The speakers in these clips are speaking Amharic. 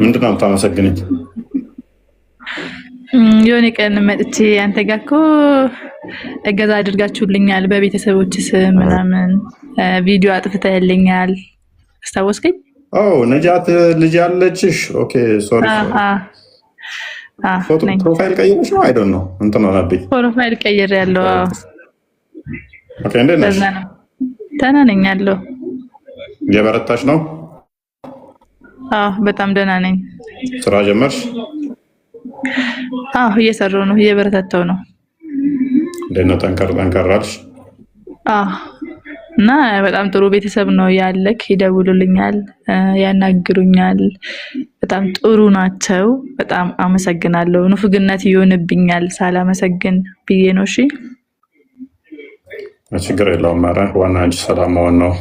ምንድነው የምታመሰግነኝ? የሆነ ቀን መጥቼ አንተ ጋር እኮ እገዛ አድርጋችሁልኛል በቤተሰቦች ስም ምናምን ቪዲዮ አጥፍተህልኛል። አስታወስከኝ? ነጃት ልጅ ያለችሽ? ኦኬ ሶሪ። ፎቶ ፕሮፋይል ቀይረሽ ነው? አይ ዶንት ኖ እንትን ሆነብኝ። ፕሮፋይል ቀይር ያለው። ኦኬ እንዴት ነሽ? ደህና ነኝ ያለው። እየበረታሽ ነው? በጣም ደህና ነኝ። ስራ ጀመርሽ? እየሰራሁ ነው፣ እየበረታታሁ ነው። እንዴት ነው? ጠንከር አልሽ? እና በጣም ጥሩ ቤተሰብ ነው ያለክ። ይደውሉልኛል፣ ያናግሩኛል። በጣም ጥሩ ናቸው። በጣም አመሰግናለሁ። ንፉግነት ይሆንብኛል ሳላመሰግን ብዬ ነው። እሺ ችግር የለውም። ኧረ ዋና አንቺ ሰላም መሆን ነው።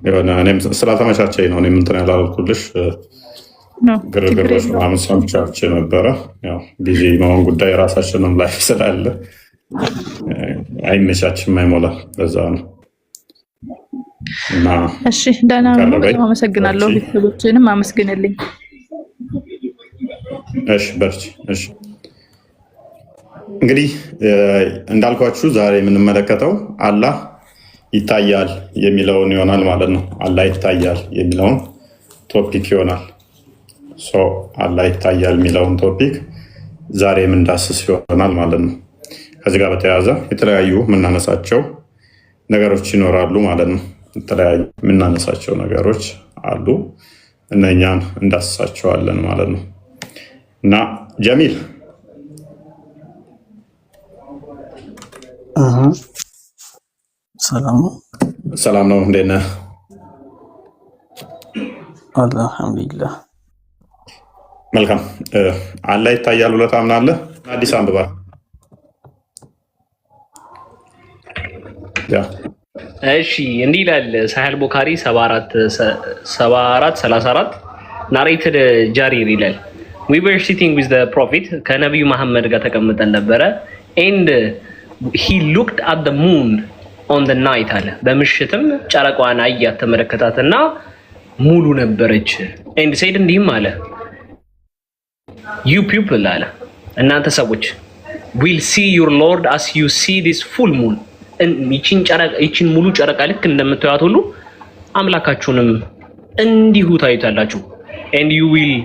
የሆነ እኔም ስላልተመቻቸኝ ነው እኔም እንትን ያላልኩልሽ። ግርግሮች ምናምን ሰምቻች ነበረ። ቢዚ መሆን ጉዳይ የራሳችንም ላይፍ ስላለ አይመቻችም፣ አይሞላ በዛ ነው። እና እሺ ደህና ነው። በጣም አመሰግናለሁ። ቤተሰቦችንም አመስግንልኝ። እሺ በርቺ። እሺ እንግዲህ እንዳልኳችሁ ዛሬ የምንመለከተው አላህ ይታያል የሚለውን ይሆናል ማለት ነው። አላህ ይታያል የሚለውን ቶፒክ ይሆናል። አላህ ይታያል የሚለውን ቶፒክ ዛሬ የምንዳስስ ይሆናል ማለት ነው። ከዚህ ጋር በተያያዘ የተለያዩ የምናነሳቸው ነገሮች ይኖራሉ ማለት ነው። የተለያዩ የምናነሳቸው ነገሮች አሉ፣ እነኛን እንዳስሳቸዋለን ማለት ነው። እና ጀሚል ሰላም ነው፣ እንዴት ነህ? አልሐምዱሊላህ። መልካም። አላህ ይታያል ብለህ ታምናለህ? አዲስ አንብባ። እሺ እንዲህ ይላል ሳሂህ ቡኻሪ 7434 ናሬትድ ጃሪር ይላል we were sitting with the prophet ከነብዩ መሐመድ ጋር ተቀምጠን ነበረ and he looked at the moon on the night አለ። በምሽትም ጨረቃዋን አያት ተመለከታትና ሙሉ ነበረች። and said እንዲህም አለ you people አለ እናንተ ሰዎች will see your lord as you see this full moon ይችን ሙሉ ጨረቃ ልክ እንደምታዩት ሁሉ አምላካችሁንም እንዲሁ ታዩታላችሁ and you will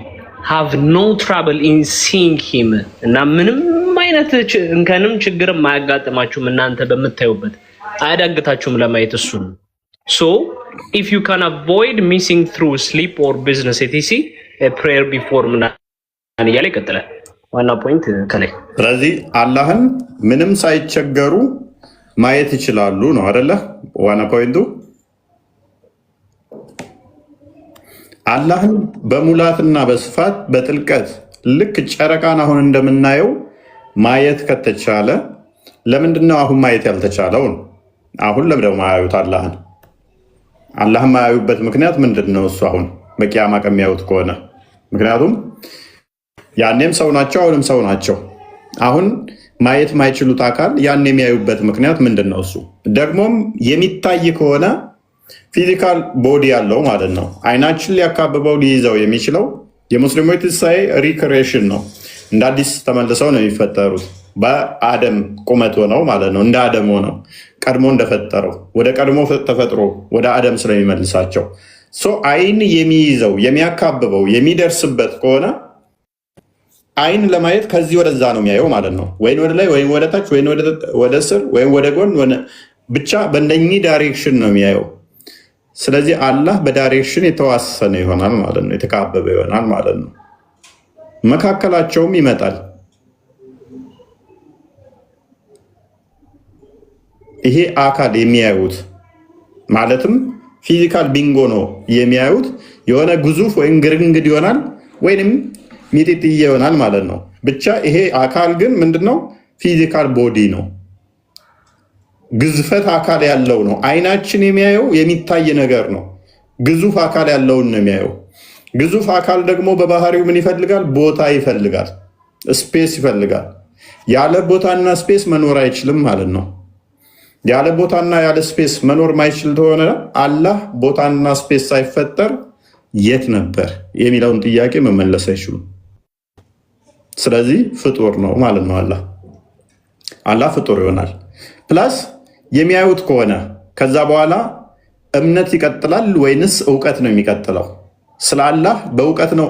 have no trouble in seeing him እና ምንም አይነት እንከንም ችግርም ማያጋጥማችሁም እናንተ በምታዩበት አያዳግታችሁም ለማየት እሱን so if you can avoid missing through sleep or business etc a prayer before ምናምን እያለ ይቀጥላል። ዋና ፖይንት ከላይ ስለዚህ አላህን ምንም ሳይቸገሩ ማየት ይችላሉ ነው አይደለ? ዋና ፖይንቱ አላህን በሙላትና በስፋት በጥልቀት ልክ ጨረቃን አሁን እንደምናየው ማየት ከተቻለ ለምንድነው አሁን ማየት ያልተቻለው? አሁን ለምንድነው ማያዩት አላህን? አላህን ማያዩበት ምክንያት ምንድነው? እሱ አሁን በቂያማ ከሚያዩት ከሆነ ምክንያቱም ያኔም ሰው ናቸው፣ አሁንም ሰው ናቸው። አሁን ማየት ማይችሉት አካል ያን የሚያዩበት ምክንያት ምንድነው? እሱ ደግሞም የሚታይ ከሆነ ፊዚካል ቦዲ ያለው ማለት ነው። አይናችን ሊያካብበው ሊይዘው የሚችለው የሙስሊሞች ትንሣኤ ሪክሬሽን ነው። እንደ አዲስ ተመልሰው ነው የሚፈጠሩት በአደም ቁመት ሆነው ማለት ነው። እንደ አደም ሆነው ቀድሞ እንደፈጠረው ወደ ቀድሞ ተፈጥሮ ወደ አደም ስለሚመልሳቸው አይን የሚይዘው የሚያካብበው የሚደርስበት ከሆነ አይን ለማየት ከዚህ ወደዛ ነው የሚያየው ማለት ነው። ወይም ወደ ላይ ወይም ወደ ታች ወይም ወደ ስር ወይም ወደ ጎን ብቻ በእነኚህ ዳይሬክሽን ነው የሚያየው። ስለዚህ አላህ በዳይሬክሽን የተዋሰነ ይሆናል ማለት ነው፣ የተካበበ ይሆናል ማለት ነው። መካከላቸውም ይመጣል። ይሄ አካል የሚያዩት ማለትም ፊዚካል ቢንጎ ነው የሚያዩት። የሆነ ግዙፍ ወይም ግርንግድ ይሆናል ወይንም ሚጢጥዬ ይሆናል ማለት ነው። ብቻ ይሄ አካል ግን ምንድነው? ፊዚካል ቦዲ ነው፣ ግዝፈት አካል ያለው ነው። አይናችን የሚያየው የሚታይ ነገር ነው። ግዙፍ አካል ያለውን ነው የሚያየው። ግዙፍ አካል ደግሞ በባህሪው ምን ይፈልጋል? ቦታ ይፈልጋል፣ ስፔስ ይፈልጋል። ያለ ቦታና ስፔስ መኖር አይችልም ማለት ነው። ያለ ቦታና ያለ ስፔስ መኖር ማይችል ተሆነ አላህ ቦታና ስፔስ ሳይፈጠር የት ነበር የሚለውን ጥያቄ መመለስ አይችሉም። ስለዚህ ፍጡር ነው ማለት ነው። አላህ ፍጡር ይሆናል። ፕላስ የሚያዩት ከሆነ ከዛ በኋላ እምነት ይቀጥላል ወይንስ እውቀት ነው የሚቀጥለው? ስለ አላህ በእውቀት ነው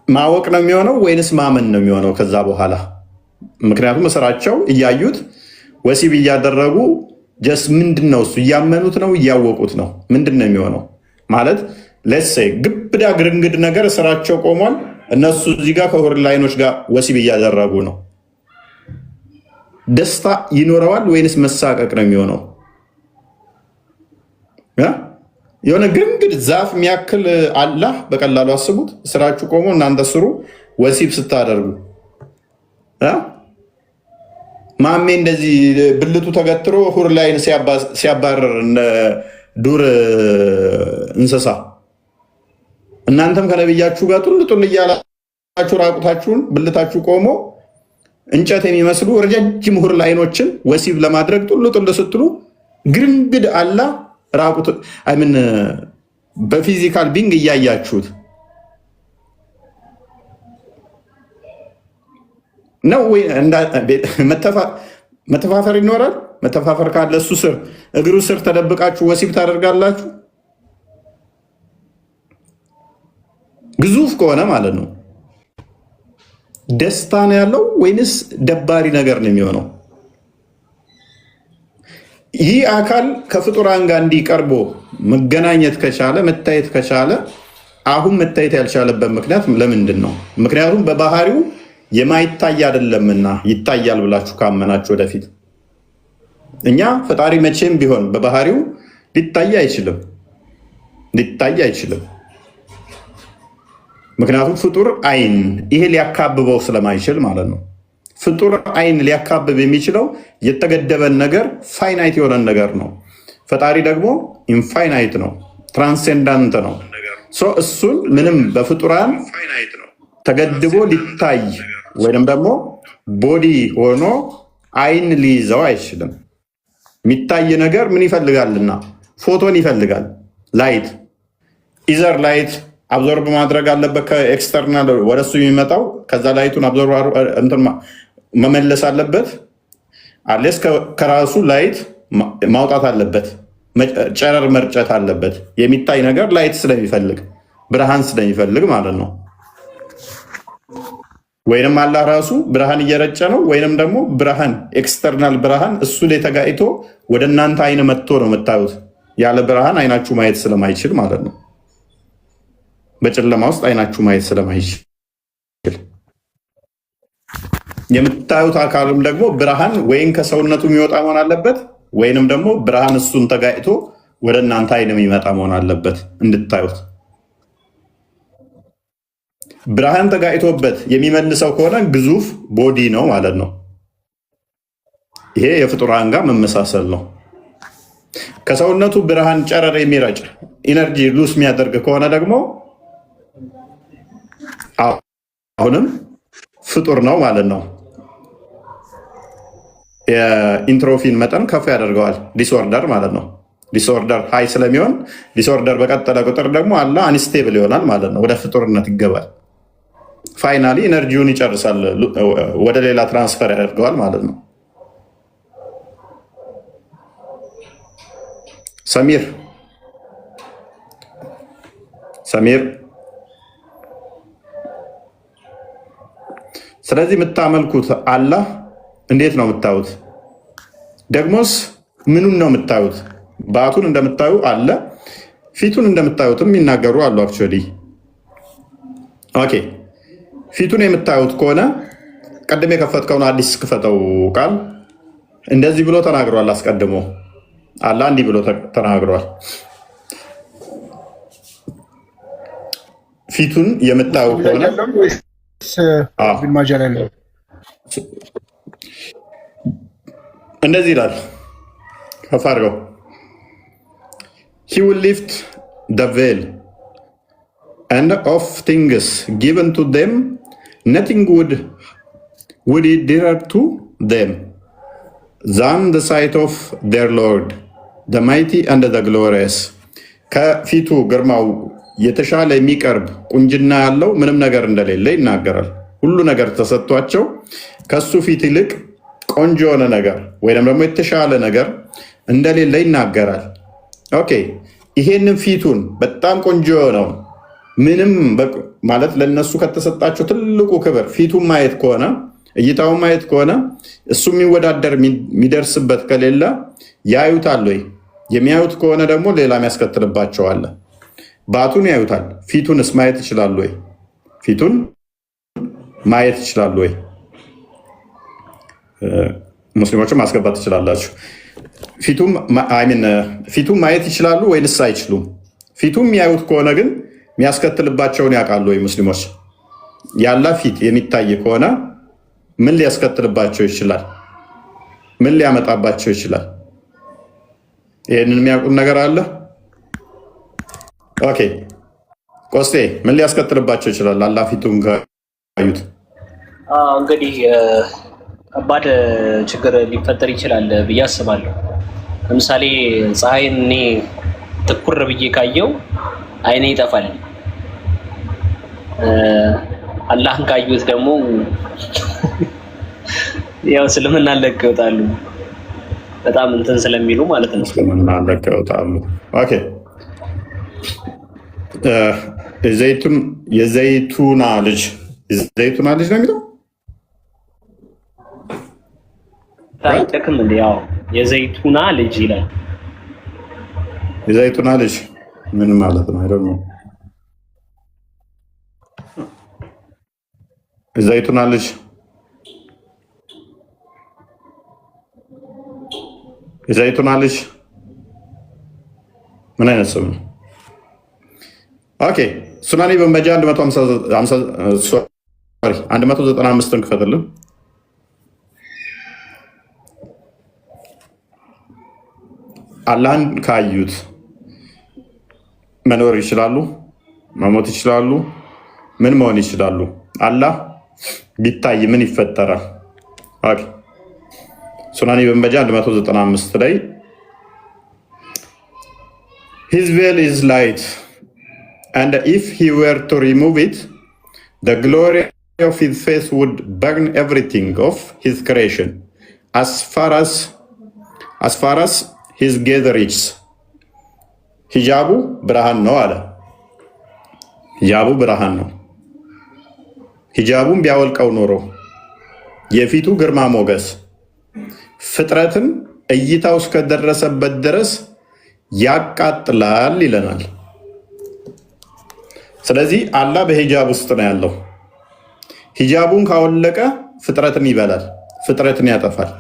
ማወቅ ነው የሚሆነው ወይንስ ማመን ነው የሚሆነው ከዛ በኋላ? ምክንያቱም ስራቸው እያዩት ወሲብ እያደረጉ ጀስ ምንድን ነው እሱ? እያመኑት ነው እያወቁት ነው? ምንድን ነው የሚሆነው? ማለት ለሴ ግብዳ ግርንግድ ነገር ስራቸው ቆሟል። እነሱ እዚህ ጋር ከሁር ላይኖች ጋር ወሲብ እያደረጉ ነው። ደስታ ይኖረዋል ወይንስ መሳቀቅ ነው የሚሆነው? የሆነ ግርንግድ ዛፍ የሚያክል አላህ በቀላሉ አስቡት። ስራችሁ ቆሞ እናንተ ስሩ ወሲብ ስታደርጉ ማሜ እንደዚህ ብልቱ ተገትሮ ሁር ላይን ሲያባረር ዱር እንስሳ እናንተም ከነብያችሁ ጋር ጡል ጡል እያላችሁ ራቁታችሁን ብልታችሁ ቆሞ እንጨት የሚመስሉ ረጃጅም ሁር ላይኖችን ወሲብ ለማድረግ ጡል ጡል ስትሉ ግርንግድ አላህ ራቁት አይምን በፊዚካል ቢንግ እያያችሁት ነው ወይ? መተፋፈር ይኖራል። መተፋፈር ካለ እሱ ስር እግሩ ስር ተደብቃችሁ ወሲብ ታደርጋላችሁ። ግዙፍ ከሆነ ማለት ነው። ደስታ ነው ያለው ወይንስ ደባሪ ነገር ነው የሚሆነው? ይህ አካል ከፍጡራን ጋር እንዲቀርቦ መገናኘት ከቻለ መታየት ከቻለ አሁን መታየት ያልቻለበት ምክንያት ለምንድን ነው? ምክንያቱም በባህሪው የማይታይ አይደለምና ይታያል ብላችሁ ካመናችሁ ወደፊት እኛ ፈጣሪ መቼም ቢሆን በባህሪው ሊታይ አይችልም። ምክንያቱም ፍጡር አይን ይሄ ሊያካብበው ስለማይችል ማለት ነው። ፍጡር አይን ሊያካብብ የሚችለው የተገደበን ነገር ፋይናይት የሆነን ነገር ነው። ፈጣሪ ደግሞ ኢንፋይናይት ነው፣ ትራንሴንዳንት ነው። እሱን ምንም በፍጡራን ተገድቦ ሊታይ ወይም ደግሞ ቦዲ ሆኖ አይን ሊይዘው አይችልም። የሚታይ ነገር ምን ይፈልጋልና? ፎቶን ይፈልጋል። ላይት ኢዘር ላይት አብዞርብ ማድረግ አለበት ከኤክስተርናል ወደሱ የሚመጣው፣ ከዛ ላይቱን አብዞርብ መመለስ አለበት። አሌስ ከራሱ ላይት ማውጣት አለበት። ጨረር መርጨት አለበት። የሚታይ ነገር ላይት ስለሚፈልግ ብርሃን ስለሚፈልግ ማለት ነው። ወይንም አላህ ራሱ ብርሃን እየረጨ ነው፣ ወይንም ደግሞ ብርሃን ኤክስተርናል ብርሃን እሱ ላይ ተጋይቶ ወደ እናንተ አይን መጥቶ ነው የምታዩት። ያለ ብርሃን አይናችሁ ማየት ስለማይችል ማለት ነው። በጨለማ ውስጥ አይናችሁ ማየት ስለማይችል የምታዩት አካልም ደግሞ ብርሃን ወይም ከሰውነቱ የሚወጣ መሆን አለበት፣ ወይንም ደግሞ ብርሃን እሱን ተጋይቶ ወደ እናንተ አይን የሚመጣ መሆን አለበት እንድታዩት። ብርሃን ተጋይቶበት የሚመልሰው ከሆነ ግዙፍ ቦዲ ነው ማለት ነው። ይሄ የፍጡራን ጋር መመሳሰል ነው። ከሰውነቱ ብርሃን ጨረር የሚረጭ ኢነርጂ ሉስ የሚያደርግ ከሆነ ደግሞ አሁንም ፍጡር ነው ማለት ነው። የኢንትሮፊን መጠን ከፍ ያደርገዋል። ዲስኦርደር ማለት ነው። ዲስኦርደር ሃይ ስለሚሆን ዲስኦርደር በቀጠለ ቁጥር ደግሞ አላህ አንስቴብል ይሆናል ማለት ነው። ወደ ፍጡርነት ይገባል። ፋይናሊ ኢነርጂውን ይጨርሳል፣ ወደ ሌላ ትራንስፈር ያደርገዋል ማለት ነው። ሰሚር ስለዚህ የምታመልኩት አላህ እንዴት ነው የምታዩት? ደግሞስ ምኑን ነው የምታዩት? ባቱን እንደምታዩ አለ፣ ፊቱን እንደምታዩትም ይናገሩ አሉ። አክቹዋሊ ኦኬ፣ ፊቱን የምታዩት ከሆነ ቀድሜ የከፈትከውን አዲስ ክፈተው ቃል እንደዚህ ብሎ ተናግሯል። አስቀድሞ አላህ እንዲህ ብሎ ተናግሯል። ፊቱን የምታዩ ከሆነ እንደዚህ ይላል። ከፍ አድርገው He will lift the veil, and of things given to them, nothing would he dare to them. than the sight of their Lord, the mighty and the glorious. ከፊቱ ግርማው የተሻለ የሚቀርብ ቁንጅና ያለው ምንም ነገር እንደሌለ ይናገራል። ሁሉ ነገር ተሰጥቷቸው ከሱ ፊት ይልቅ ቆንጆ የሆነ ነገር ወይም ደግሞ የተሻለ ነገር እንደሌለ ይናገራል። ኦኬ ይሄንን ፊቱን በጣም ቆንጆ ነው ምንም ማለት ለነሱ ከተሰጣቸው ትልቁ ክብር ፊቱን ማየት ከሆነ እይታውን ማየት ከሆነ እሱ የሚወዳደር የሚደርስበት ከሌለ ያዩታል ወይ? የሚያዩት ከሆነ ደግሞ ሌላ የሚያስከትልባቸው አለ። ባቱን ያዩታል፣ ፊቱንስ ማየት ይችላሉ ወይ? ፊቱን ማየት ይችላሉ ወይ? ሙስሊሞችም ማስገባት ትችላላችሁ። ፊቱን ማየት ይችላሉ ወይንስ አይችሉም? ፊቱን የሚያዩት ከሆነ ግን የሚያስከትልባቸውን ያውቃሉ ወይ? ሙስሊሞች ያላ ፊት የሚታይ ከሆነ ምን ሊያስከትልባቸው ይችላል? ምን ሊያመጣባቸው ይችላል? ይህንን የሚያውቁት ነገር አለ? ኦኬ ቆስጤ ምን ሊያስከትልባቸው ይችላል? አላህ ፊቱን ካዩት እንግዲህ ከባድ ችግር ሊፈጠር ይችላል ብዬ አስባለሁ። ለምሳሌ ፀሐይን እኔ ትኩር ብዬ ካየው አይኔ ይጠፋል። አላህን ካዩት ደግሞ ያው እስልምና ለቀው ይወጣሉ። በጣም እንትን ስለሚሉ ማለት ነው። እስልምና ለቀው ይወጣሉ። ኦኬ የዘይቱና ልጅ ነው የሚለው ታይተክም እንዴ? ያው የዘይቱና ልጅ ይላል። የዘይቱና ልጅ ምን ማለት ነው? አይደል ነው የዘይቱና ልጅ የዘይቱና ልጅ ምን አይነት ስም ነው? ኦኬ ሱናኒ ኢብን ማጃህ 195ን ክፈትልን። አላህን ካዩት መኖር ይችላሉ? መሞት ይችላሉ? ምን መሆን ይችላሉ? አላህ ቢታይ ምን ይፈጠራል? ኦኬ ሱናኒ ኢብን ማጃህ 195 ላይ His veil is light, and if he were to remove it, the glory of his face would burn everything of his creation, as far as his gaze reaches. ሂጃቡ ብርሃን ነው አለ። ሂጃቡ ብርሃን ነው። ሂጃቡን ቢያወልቀው ኖሮ የፊቱ ግርማ ሞገስ ፍጥረትን እይታው እስከደረሰበት ድረስ ያቃጥላል ይለናል። ስለዚህ አላህ በሂጃብ ውስጥ ነው ያለው። ሂጃቡን ካወለቀ ፍጥረትን ይበላል፣ ፍጥረትን ያጠፋል።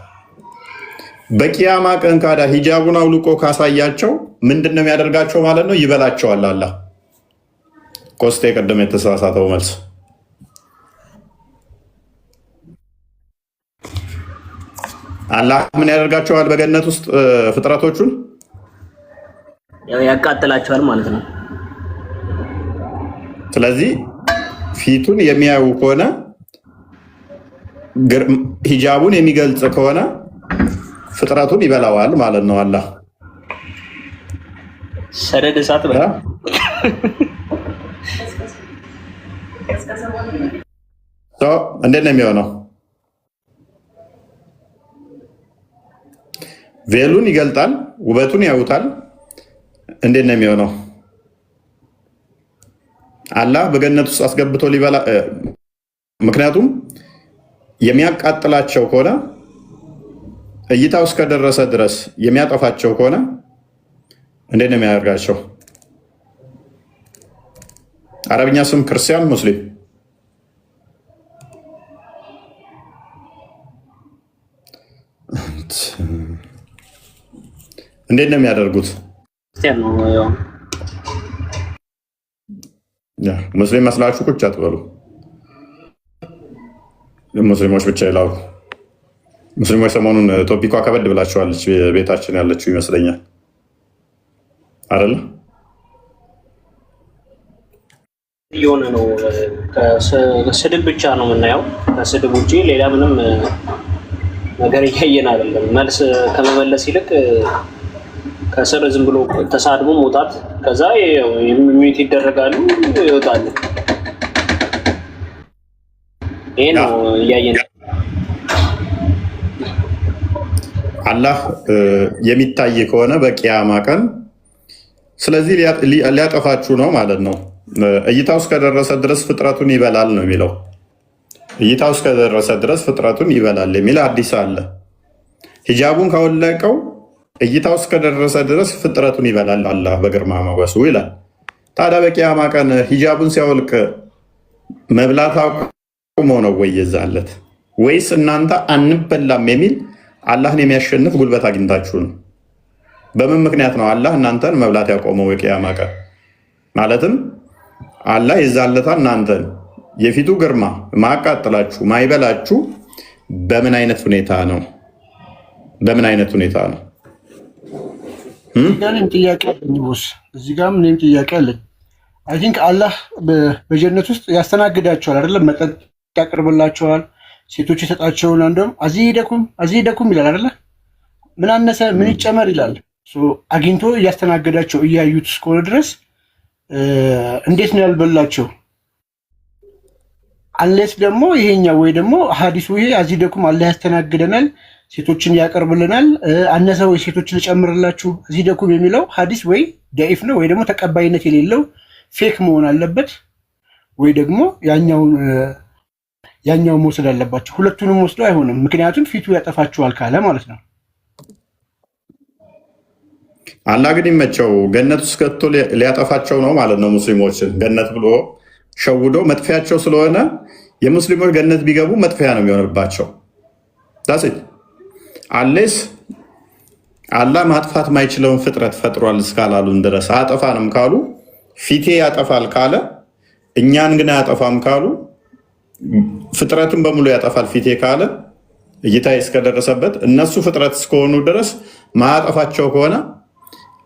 በቂያማ ቀን ካዳ ሂጃቡን አውልቆ ካሳያቸው ምንድን ነው የሚያደርጋቸው ማለት ነው? ይበላቸዋል። አላህ ቆስጤ ቀደም የተሳሳተው መልስ አላህ ምን ያደርጋቸዋል? በገነት ውስጥ ፍጥረቶቹን ያቃጥላቸዋል ማለት ነው። ስለዚህ ፊቱን የሚያዩ ከሆነ ሂጃቡን የሚገልጽ ከሆነ ፍጥረቱን ይበላዋል ማለት ነው። አላህ ሰደድ እሳት በላ እንዴት ነው የሚሆነው? ቬሉን ይገልጣል፣ ውበቱን ያዩታል። እንዴት ነው የሚሆነው? አላህ በገነት ውስጥ አስገብቶ ሊበላ። ምክንያቱም የሚያቃጥላቸው ከሆነ እይታው እስከደረሰ ድረስ የሚያጠፋቸው ከሆነ እንዴት ነው የሚያደርጋቸው? አረብኛ ስም ክርስቲያን፣ ሙስሊም እንዴት ነው የሚያደርጉት? ሙስሊም መስላችሁ ቁጭ አትበሉ። ሙስሊሞች ብቻ ይላሉ። ሙስሊሞች ሰሞኑን ቶፒኳ ከበድ ብላችኋለች። ቤታችን ያለችው ይመስለኛል አይደለ? የሆነ ነው። ስድብ ብቻ ነው የምናየው። ከስድብ ውጭ ሌላ ምንም ነገር እያየን አይደለም። መልስ ከመመለስ ይልቅ ከስር ዝም ብሎ ተሳድቦ መውጣት፣ ከዛ ሚዩት ይደረጋሉ፣ ይወጣሉ። ይሄ ነው እያየን። አላህ የሚታይ ከሆነ በቂያማ ቀን ስለዚህ ሊያጠፋችሁ ነው ማለት ነው። እይታው እስከደረሰ ድረስ ፍጥረቱን ይበላል ነው የሚለው። እይታው እስከደረሰ ድረስ ፍጥረቱን ይበላል የሚል አዲስ አለ። ሂጃቡን ካወለቀው እይታው እስከደረሰ ድረስ ፍጥረቱን ይበላል አላህ በግርማ ሞገሱ ይላል። ታዲያ በቂያማ ቀን ሂጃቡን ሲያወልቅ መብላት አቁሞ ነው ወይ የዛለት? ወይስ እናንተ አንበላም የሚል አላህን የሚያሸንፍ ጉልበት አግኝታችሁ ነው? በምን ምክንያት ነው አላህ እናንተን መብላት ያቆመው የቂያማ ቀን? ማለትም አላህ የዛለታ እናንተን የፊቱ ግርማ ማቃጠላችሁ ማይበላችሁ በምን አይነት ሁኔታ ነው? በምን አይነት ሁኔታ ነው? ጥያቄ አለኝ ቦስ፣ እዚህ ጋር ምንም ጥያቄ አለኝ። አይ ቲንክ አላህ በጀነት ውስጥ ያስተናግዳቸዋል አይደለም? መጠጥ ያቀርብላቸዋል፣ ሴቶች የሰጣቸውን እንደውም አዚደኩም ይላል አይደለ? ምን አነሰ ምን ይጨመር ይላል። አግኝቶ እያስተናገዳቸው እያዩት እስከሆነ ድረስ እንዴት ነው ያልበላቸው? አንሌስ ደግሞ ይሄኛው ወይ ደግሞ ሀዲሱ ይሄ አዚደኩም አላህ ያስተናግደናል፣ ሴቶችን ያቀርብልናል፣ አነሰ ወይ ሴቶችን ልጨምርላችሁ አዚደኩም የሚለው ሀዲስ ወይ ደኢፍ ነው ወይ ደግሞ ተቀባይነት የሌለው ፌክ መሆን አለበት፣ ወይ ደግሞ ያኛው መውሰድ አለባቸው። ሁለቱንም ወስዶ አይሆንም፣ ምክንያቱም ፊቱ ያጠፋችኋል ካለ ማለት ነው። አላህ ግን ይመቸው ገነት ውስጥ ከቶ ሊያጠፋቸው ነው ማለት ነው። ሙስሊሞችን ገነት ብሎ ሸውዶ መጥፊያቸው ስለሆነ የሙስሊሞች ገነት ቢገቡ መጥፊያ ነው የሚሆንባቸው። ዳሴት አሌስ አላህ ማጥፋት ማይችለውን ፍጥረት ፈጥሯል እስካላሉን ድረስ አጠፋንም ካሉ ፊቴ ያጠፋል ካለ እኛን ግን አያጠፋም ካሉ ፍጥረትን በሙሉ ያጠፋል ፊቴ ካለ እይታ እስከደረሰበት እነሱ ፍጥረት እስከሆኑ ድረስ ማያጠፋቸው ከሆነ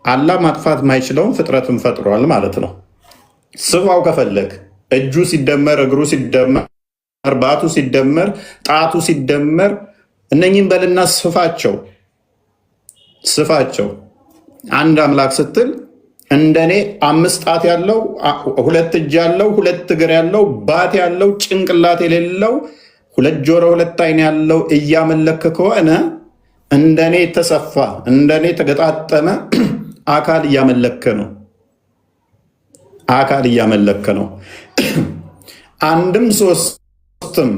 አላህ ማጥፋት ማይችለውን ፍጥረትን ፈጥሯል ማለት ነው። ስፋው ከፈለግ እጁ ሲደመር እግሩ ሲደመር ባቱ ሲደመር ጣቱ ሲደመር እነኝም በልና ስፋቸው አንድ አምላክ ስትል እንደኔ 5 ጣት ያለው 2 እጅ ያለው 2 እግር ያለው ባት ያለው ጭንቅላት የሌለው 2 ጆሮ 2 አይን ያለው እያመለክ ከሆነ እንደኔ ተሰፋ እንደኔ ተገጣጠመ አካል እያመለክ ነው። አንድም ሶስትም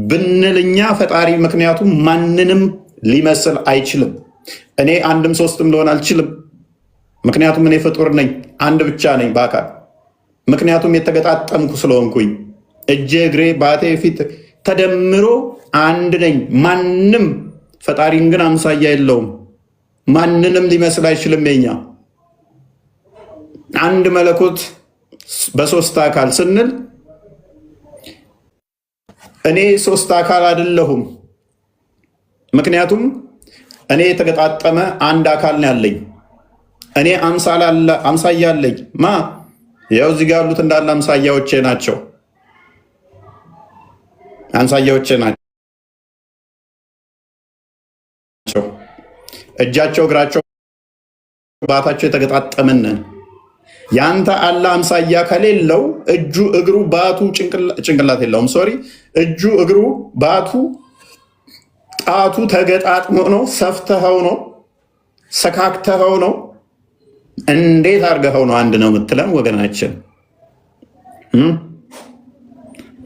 ብንልኛ ፈጣሪ ምክንያቱም ማንንም ሊመስል አይችልም። እኔ አንድም ሶስትም ልሆን አልችልም፣ ምክንያቱም እኔ ፍጡር ነኝ፣ አንድ ብቻ ነኝ በአካል ምክንያቱም የተገጣጠምኩ ስለሆንኩኝ እጄ እግሬ ባቴ ፊት ተደምሮ አንድ ነኝ። ማንም ፈጣሪን ግን አምሳያ የለውም፣ ማንንም ሊመስል አይችልም። የኛ አንድ መለኮት በ3 አካል ስንል እኔ 3 አካል አይደለሁም፣ ምክንያቱም እኔ የተገጣጠመ አንድ አካል ነው ያለኝ። እኔ አምሳያ አለኝ። ያው እዚህ ጋር ያሉት እንዳለ አምሳያዎቼ ናቸው። እጃቸው፣ እግራቸው፣ ባታቸው የተገጣጠመንን ያንተ አላህ አምሳያ ከሌለው እጁ፣ እግሩ፣ ባቱ ጭንቅላት የለውም። ሶሪ እጁ፣ እግሩ፣ ባቱ፣ ጣቱ ተገጣጥሞ ነው። ሰፍተኸው ነው፣ ሰካክተኸው ነው። እንዴት አድርገኸው ነው አንድ ነው የምትለን ወገናችን?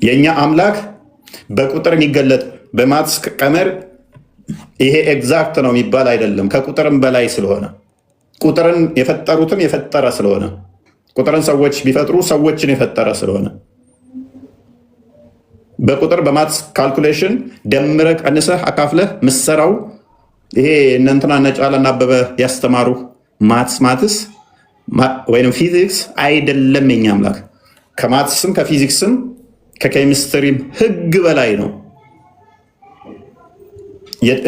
የእኛ አምላክ በቁጥር የሚገለጥ በማትስ ቀመር ይሄ ኤግዛክት ነው የሚባል አይደለም። ከቁጥርም በላይ ስለሆነ ቁጥርን የፈጠሩትን የፈጠረ ስለሆነ ቁጥርን ሰዎች ቢፈጥሩ ሰዎችን የፈጠረ ስለሆነ በቁጥር በማትስ ካልኩሌሽን ደምረህ ቀንሰህ አካፍለህ ምሰራው ይሄ እነንትና ነጫለና አበበ ያስተማሩ ማትስ ወይም ፊዚክስ አይደለም። የኛ አምላክ ከማትስም ከፊዚክስም ከኬሚስትሪም ህግ በላይ ነው።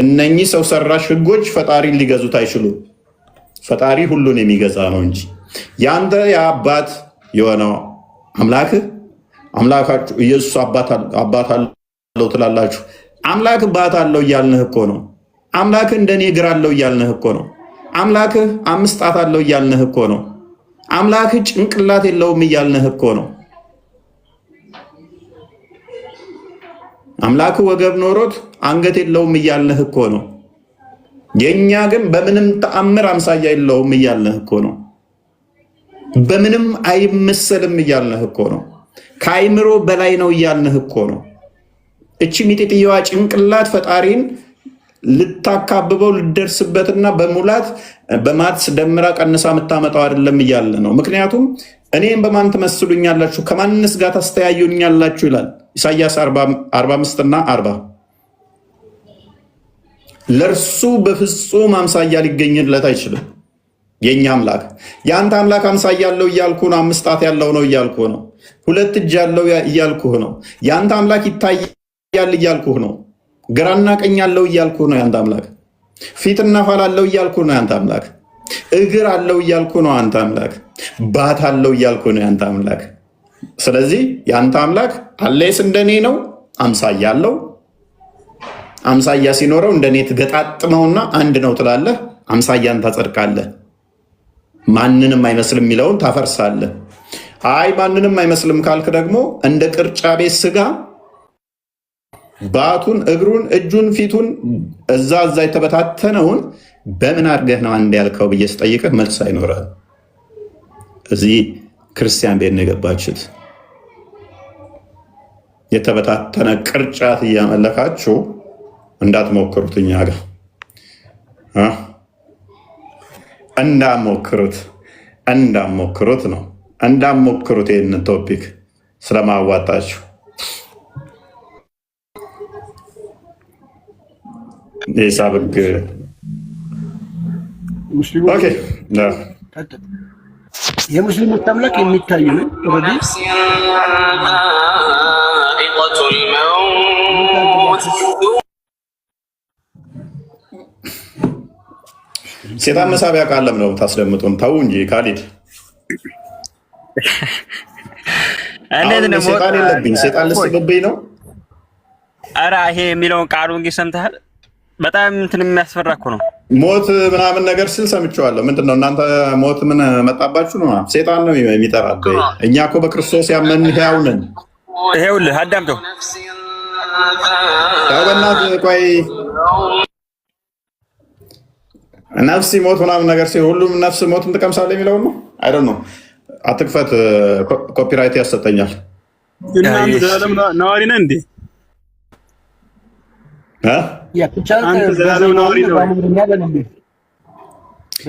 እነኚህ ሰው ሰራሽ ህጎች ፈጣሪን ሊገዙት አይችሉም። ፈጣሪ ሁሉን የሚገዛ ነው እንጂ ያንተ የአባት የሆነው አምላካችሁ ኢየሱስ አባት አለው ትላላችሁ። አምላክህ ባት አለው እያልንህ እኮ ነው። አምላክህ እንደኔ እግር አለው እያልንህ እኮ ነው። አምላክህ 5 ጣት አለው እያልንህ እኮ ነው። አምላክህ ጭንቅላት የለውም እያልንህ እኮ ነው። አምላክህ ወገብ ኖሮት አንገት የለውም እያልንህ እኮ ነው። የኛ ግን በምንም ተአምር አምሳያ የለውም እያልንህ እኮ ነው። በምንም አይመሰልም እያልንህ እኮ ነው። ከአይምሮ በላይ ነው እያልንህ እኮ ነው። እቺ ሚጢጥየዋ ጭንቅላት ፈጣሪን ልታካብበው ልደርስበትና በሙላት በማትስ ደምራ ቀንሳ የምታመጣው አይደለም እያለ ነው። ምክንያቱም እኔም በማን ትመስሉኛላችሁ ከማንስ ጋር ታስተያዩኛላችሁ ይላል ኢሳይያስ 45 እና 40። ለእርሱ በፍጹም አምሳያ ሊገኝለት አይችልም። የኛ አምላክ የአንተ አምላክ አምሳያ ያለው እያልኩ ነው። 5 ጣት ያለው ነው እያልኩ ነው። 2 እጅ ያለው እያልኩህ ነው። የአንተ አምላክ ይታያል እያልኩህ ነው። ግራና ቀኝ ያለው እያልኩህ ነው። የአንተ አምላክ ፊትና ኋላ አለው እያልኩህ ነው። የአንተ አምላክ እግር አለው እያልኩህ ነው። አንተ አምላክ ባት አለው እያልኩህ ነው። የአንተ አምላክ ስለዚህ የአንተ አምላክ አለስ እንደኔ ነው። አምሳያ አለው። አምሳያ ሲኖረው እንደኔ ትገጣጥመውና አንድ ነው ትላለህ። አምሳያን ታጸድቃለህ። ማንንም አይመስልም የሚለውን ታፈርሳለህ። አይ ማንንም አይመስልም ካልክ ደግሞ እንደ ቅርጫ ቤት ስጋ ባቱን፣ እግሩን፣ እጁን፣ ፊቱን እዛ የተበታተነውን በምን አድርገህ ነው አንድ ያልከው ብዬ ስጠይቅህ መልስ አይኖርህም። እዚህ ክርስቲያን ቤት ነው የገባችሁት። የተበታተነ ቅርጫት እያመለካችሁ እንዳትሞክሩት፣ እኛ ጋር እንዳሞክሩት ነው እንዳሞክሩት ይህንን ቶፒክ ስለማዋጣችሁ የሂሳብ ህግ የሙስሊሞች አምላክ የሚታይ ነው። ሴጣን መሳቢያ ቃለም ነው ታስደምጡን። ተው እንጂ ካሊድ ሴጣን የለብኝ ሴጣን ልስብብኝ ነው። ኧረ ይሄ የሚለውን ቃሉ እንግዲህ ሰምተሃል። በጣም እንትን የሚያስፈራ እኮ ነው። ሞት ምናምን ነገር ስል ሰምቼዋለሁ። ምንድን ነው እናንተ ሞት ምን መጣባችሁ ነው? ሴጣን ነው የሚጠራብህ። እኛ እኮ በክርስቶስ ያመን ሕያው ነን። ይሄውልህ አዳምጠው። ያው በእናትህ ቆይ ነፍስ ሞት ምናምን ነገር ሲል ሁሉም ነፍስ ሞትን ትቀምሳለህ የሚለውን ነው። አይደል ነው። አትክፈት፣ ኮፒራይት ያሰጠኛል። እናንተ ዘላለም ነዋሪ ነህ እንዴ?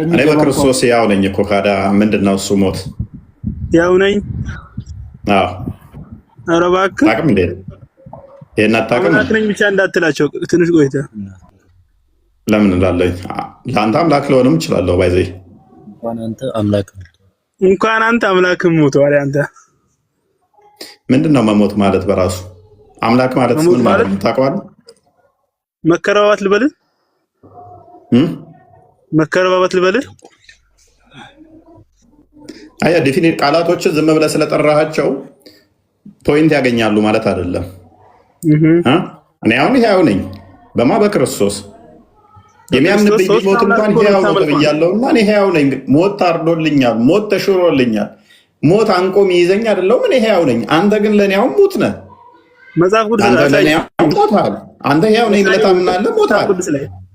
እኔ በክርስቶስ ያው ነኝ እኮ። ካዳ ምንድን ነው እሱ ሞት? ያው ነኝ። አዎ ኧረ እባክህ ታውቅም እንዴ? ይሄን አታውቅም? አምላክ ነኝ ብቻ እንዳትላቸው ትንሽ ቆይተህ። ለምን እላለኝ? ለአንተ አምላክ ልሆንም እችላለሁ። ባይዘይ እንኳን አንተ አምላክም ሞተዋል። አንተ ምንድን ነው መሞት ማለት? በራሱ አምላክ ማለት ምን ማለት ነው ታውቀዋለህ? መከረባባት ልበልህ? መከረባባት ልበልህ? አያ ዲፊኒት ቃላቶች ዝም ብለህ ስለጠራሃቸው ፖይንት ያገኛሉ ማለት አይደለም። እኔ አሁን ሕያው ነኝ በማ በክርስቶስ የሚያምንብኝ ቢሞት እንኳን ሕያው ነው ተብያለሁና እኔ ሕያው ነኝ። ሞት ታርዶልኛል። ሞት ተሽሮልኛል። ሞት አንቆም ይዘኝ አይደለሁም። እኔ ሕያው ነኝ። አንተ ግን ለእኔ አሁን ሙት ነህ። መጽሐፍ ቅዱስ ሞታል። አንተ ሕያው ነኝ ብለህ ታምናለህ። ሞታል።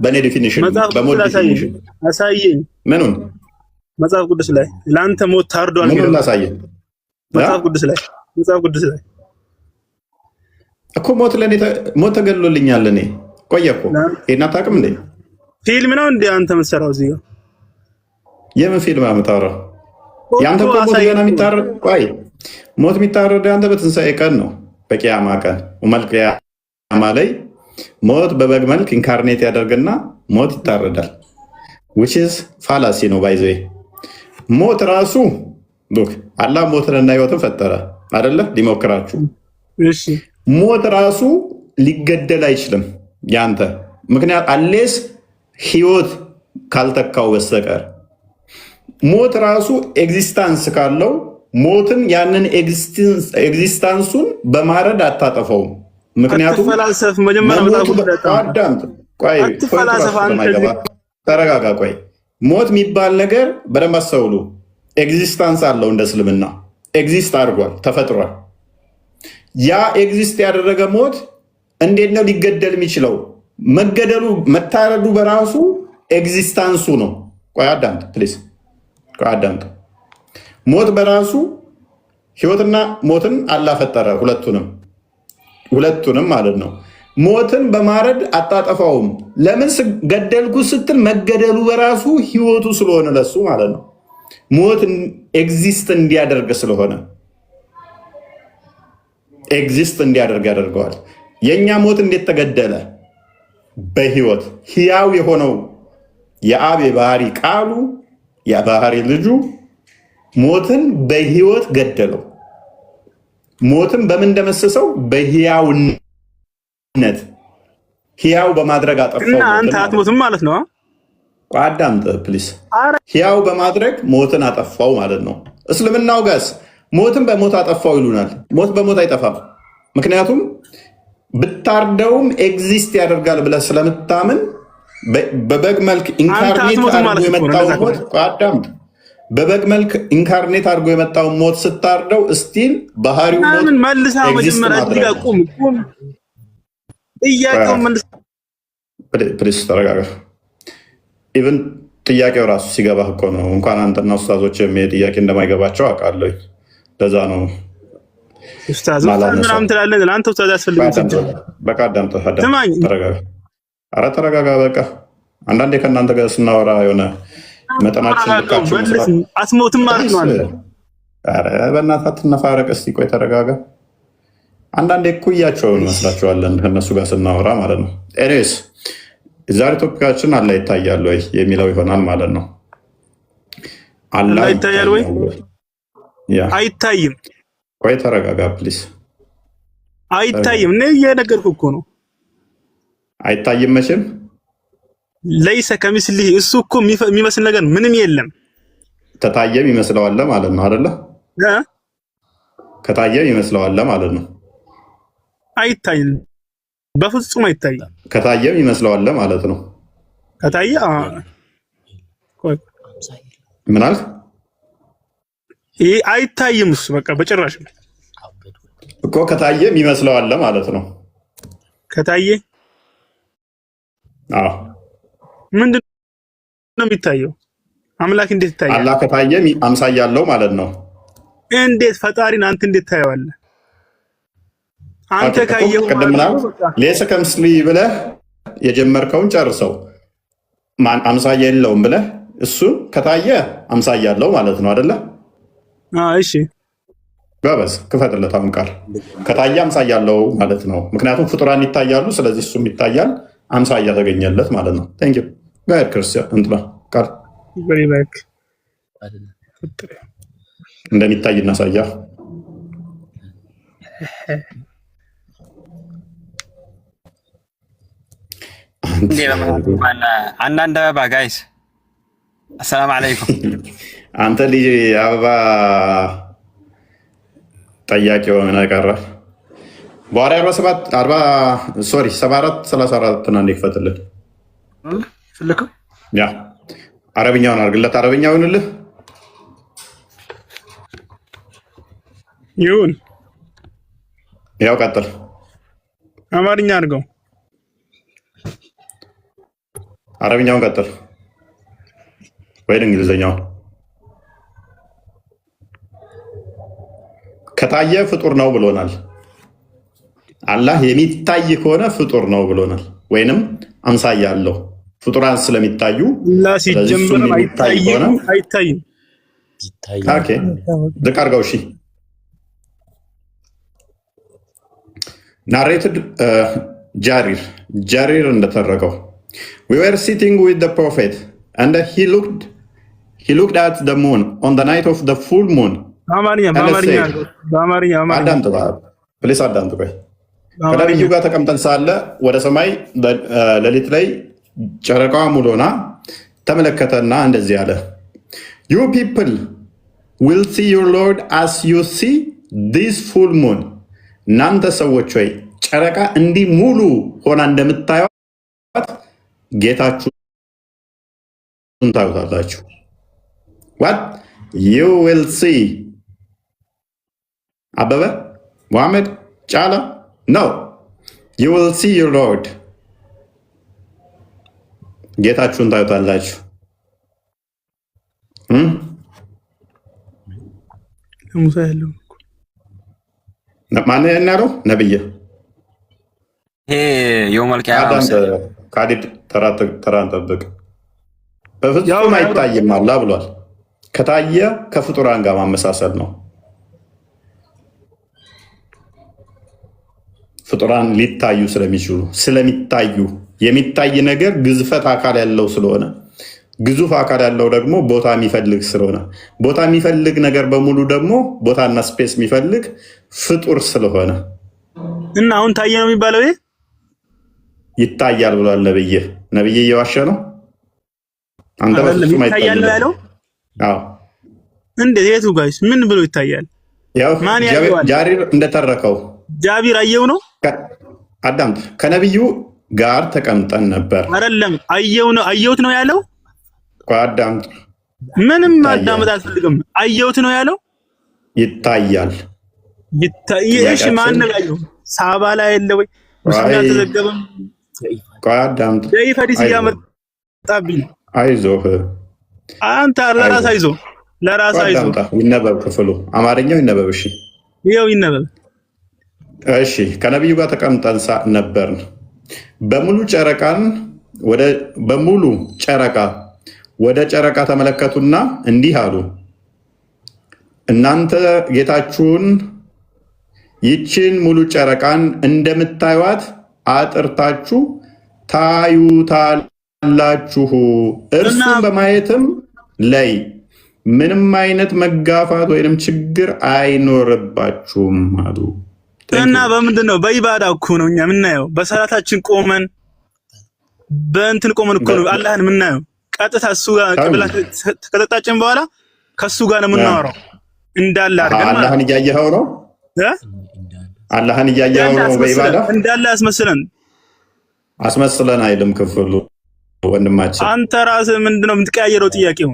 በእኔ ዲፊኒሽን በሞት ዲፊኒሽን አሳየኝ። ምኑን? መጽሐፍ ቅዱስ ላይ ለአንተ ሞት ታርዷል። ምኑን ላሳየህ? መጽሐፍ ቅዱስ ላይ እኮ ሞት ተገድሎልኛል። እኔ ቆየ እኮ ይሄን አታውቅም እንዴ? ፊልም ነው እንዴ አንተ የምትሰራው እዚህ ጋር? የምን ፊልም የምታወራው? የአንተ እኮ ሞት ገና የሚታረድ ቆይ ሞት የሚታረድ አንተ በትንሣኤ ቀን ነው፣ በቂያማ ቀን ኡመል ቂያማ ላይ ሞት በበግ መልክ ኢንካርኔት ያደርግና ሞት ይታረዳል። which is ፋላሲ ነው ባይዘ ሞት ራሱ ሉክ አላህ ሞትንና ህይወትን ፈጠረ አይደለ? ሊሞክራችሁ። እሺ ሞት ራሱ ሊገደል አይችልም ያንተ ምክንያት አሌስ ህይወት ካልተካው በስተቀር ሞት ራሱ ኤግዚስታንስ ካለው ሞትን ያንን ኤግዚስታንሱን በማረድ አታጠፈውም። ምክንያቱም አትፈላሰፍ። መጀመሪያ ተረጋጋ። ቆይ ሞት የሚባል ነገር በደንብ አስተውሉ። ኤግዚስታንስ አለው እንደ እስልምና ኤግዚስት አድርጓል፣ ተፈጥሯል። ያ ኤግዚስት ያደረገ ሞት እንዴት ነው ሊገደል የሚችለው? መገደሉ መታረዱ በራሱ ኤግዚስታንሱ ነው። ቆይ አዳምጥ ፕሊዝ፣ ቆይ አዳምጥ። ሞት በራሱ ህይወትና ሞትን አላፈጠረ፣ ሁለቱንም ማለት ነው። ሞትን በማረድ አጣጠፋውም። ለምን ገደልኩ ስትል መገደሉ በራሱ ህይወቱ ስለሆነ ለሱ ማለት ነው። ሞት ኤግዚስት እንዲያደርግ ስለሆነ ኤግዚስት እንዲያደርግ ያደርገዋል። የእኛ ሞት እንዴት ተገደለ? በህይወት ህያው የሆነው የአብ የባህሪ ቃሉ የባህሪ ልጁ ሞትን በህይወት ገደለው። ሞትን በምን እንደመሰሰው? በህያውነት ህያው በማድረግ አጠፋው። እና አንተ አትሞትም ማለት ነው። አዳምጥ ፕሊስ። ህያው በማድረግ ሞትን አጠፋው ማለት ነው። እስልምናው ጋስ ሞትን በሞት አጠፋው ይሉናል። ሞት በሞት አይጠፋም። ምክንያቱም ብታርደውም ኤግዚስት ያደርጋል ብለህ ስለምታምን በበግ መልክ ኢንካርኔት አድርጎ የመጣውን ሞት አዳምጥ። በበግ መልክ ኢንካርኔት አድርጎ የመጣውን ሞት ስታርደው እስቲል ባህሪው ሞት መልሳ መጀመሪያ እዚህ ጋር ቁም። ጥያቄው መልስ ፕሊስ ተረጋጋ። ኢቭን ጥያቄው ራሱ ሲገባህ እኮ ነው። እንኳን አንተና ኡስታዞች የሚሄድ ጥያቄ እንደማይገባቸው አውቃለሁ። ለዛ ነው ኡስታዝ ምናምን ትላለህ። ለአንተ ኡስታዝ ያስፈልግም። በቃ አዳምጠህ ተረጋጋ። ኧረ ተረጋጋ በቃ። አንዳንዴ ከእናንተ ጋር ስናወራ የሆነ መጠናችን ልካችሁ አትሞትም ማለት ነው። ኧረ በእናትህ አትነፋረቅ። እስኪ ቆይ ተረጋጋ። አንዳንዴ እኩያቸው እንመስላችኋለን ከእነሱ ጋር ስናወራ ማለት ነው። ኤኒዌይስ ዛሬ ቶፒካችን አላህ ይታያል ወይ የሚለው ይሆናል ማለት ነው። አላህ ይታያል ወይ? አይታይም። ቆይ ተረጋጋ ፕሊስ። አይታይም። እኔ እየነገርኩህ እኮ ነው። አይታይም መቼም ለይሰ ከሚስሊህ እሱ እኮ የሚመስል ነገር ምንም የለም። ተታየም ይመስለዋል ማለት ነው አይደለ? ከታየም ይመስለዋል ማለት ነው። አይታይም፣ በፍጹም አይታይም። ከታየም ይመስለዋል ማለት ነው። ከታየ ምን አልክ? ይሄ አይታይም። እሱ በቃ በጭራሽ እኮ ከታየም ይመስለዋል ማለት ነው። ከታየ አዎ ምንድን ነው የሚታየው? አምላክ እንዴት ይታያል? አላህ ከታየም አምሳያ ያለው ማለት ነው። እንዴት ፈጣሪን አንተ እንዴት ታየዋለህ? አንተ ካየው ለይሰ ከሚስሊሂ ብለህ የጀመርከውን ጨርሰው። ማን አምሳያ የለውም ብለህ እሱ ከታየ አምሳያ ያለው ማለት ነው አይደለ? እሺ ጋበዝ ክፈትለት። አሁን ቃል ከታየ አምሳያ ያለው ማለት ነው። ምክንያቱም ፍጡራን ይታያሉ፣ ስለዚህ እሱም ይታያል፣ አምሳያ ተገኘለት ማለት ነው። ቴንክ ዩ ጋር ክርስቲያን እንትላ ቃል እንደሚታይ እናሳያ። አንዳንድ አበባ ጋይስ አሰላም አለይኩም። አንተ ልጅ አበባ ጠያቂ ሆነ ቀረ። በኋላ 74 እና እንዲክፈትልን ፍልክ ያ አረብኛውን አድርግለት። አረብኛው ይሁንልህ ይሁን። ያው ቀጥል። አማርኛ አድርገው። አረብኛውን ቀጥል ወይ እንግሊዘኛውን። ከታየ ፍጡር ነው ብሎናል። አላህ የሚታይ ከሆነ ፍጡር ነው ብሎናል። ወይንም አምሳያ አለው። ፍጡራን ስለሚታዩ ሲጀምር አይታይም። ኦኬ ዝቅ አድርገው። እሺ ናሬትድ ጃሪር እንደተረከው we were sitting with the prophet and he looked at the moon on the night of the full moon. አዳምጥ ፕሊስ አዳምጥ። ቆይ ከነቢዩ ጋር ተቀምጠን ሳለ ወደ ሰማይ ሌሊት ላይ ጨረቃዋ ሙሉ ሆና ተመለከተና እንደዚህ አለ፣ you people will see your Lord as you see this full moon. እናንተ ሰዎች ወይ ጨረቃ እንዲህ ሙሉ ሆና እንደምታዩት ጌታችሁን ታዩታላችሁ። what you will see አበበ ሙሐመድ ጫላ no you will see your Lord ጌታችሁን ታዩታላችሁ። ሙሳ ያለው ማን ያናለው ነብይ ይሄ የውመል ቂያማ ካዲድ ተራን ጠብቅ። በፍጹም አይታይም አላህ ብሏል። ከታየ ከፍጡራን ጋር ማመሳሰል ነው። ፍጡራን ሊታዩ ስለሚታዩ የሚታይ ነገር ግዝፈት አካል ያለው ስለሆነ ግዙፍ አካል ያለው ደግሞ ቦታ የሚፈልግ ስለሆነ ቦታ የሚፈልግ ነገር በሙሉ ደግሞ ቦታና ስፔስ የሚፈልግ ፍጡር ስለሆነ እና አሁን ታየ ነው የሚባለው። ይሄ ይታያል ብሏል ነብይ እየዋሸ ነው። አንተ በፍጹም ይታያል ነው ያለው። አዎ እንዴት? የቱ ጋይስ ምን ብሎ ይታያል? ያው ጃሪር እንደተረከው ጃቢር አየው ነው። አዳምጥ። ከነብዩ ጋር ተቀምጠን ነበር። አይደለም አየሁት ነው ያለው። አዳምጥ። ምንም ማዳመጥ አልፈልግም። አየሁት ነው ያለው። ይታያል። እሺ ማን ነው ያየው? ሳባ ላይ ያለ ወይ ሙስሊም አልተዘገበም። አዳምጥ። ፈዲስ እያመጣብኝ። አይዞህ አንተ ለራስ አይዞህ። ይነበብ ክፍሉ አማርኛው ይነበብ። እሺ ይኸው ይነበብ። እሺ ከነብዩ ጋር ተቀምጠን ነበርን። በሙሉ ጨረቃ ወደ ጨረቃ ተመለከቱና እንዲህ አሉ፣ እናንተ ጌታችሁን ይችን ሙሉ ጨረቃን እንደምታዩት አጥርታችሁ ታዩታላችሁ። እርሱም በማየትም ላይ ምንም አይነት መጋፋት ወይንም ችግር አይኖርባችሁም አሉ። እና በምንድን ነው? በኢባዳ እኮ ነው እኛ የምናየው። በሰላታችን ቆመን በእንትን ቆመን እኮ ነው አላህን የምናየው። ቀጥታ እሱ ጋር ቅብላ ከተጣጭን በኋላ ከሱ ጋር ነው የምናወራው። እንዳለ አድርገን አላህን እያየኸው ነው አላህን እያየኸው ነው። በኢባዳ እንዳለ አስመስለን አይልም ክፍሉ ወንድማችን። አንተ ራስህ ምንድነው የምትቀያየረው? ጥያቄው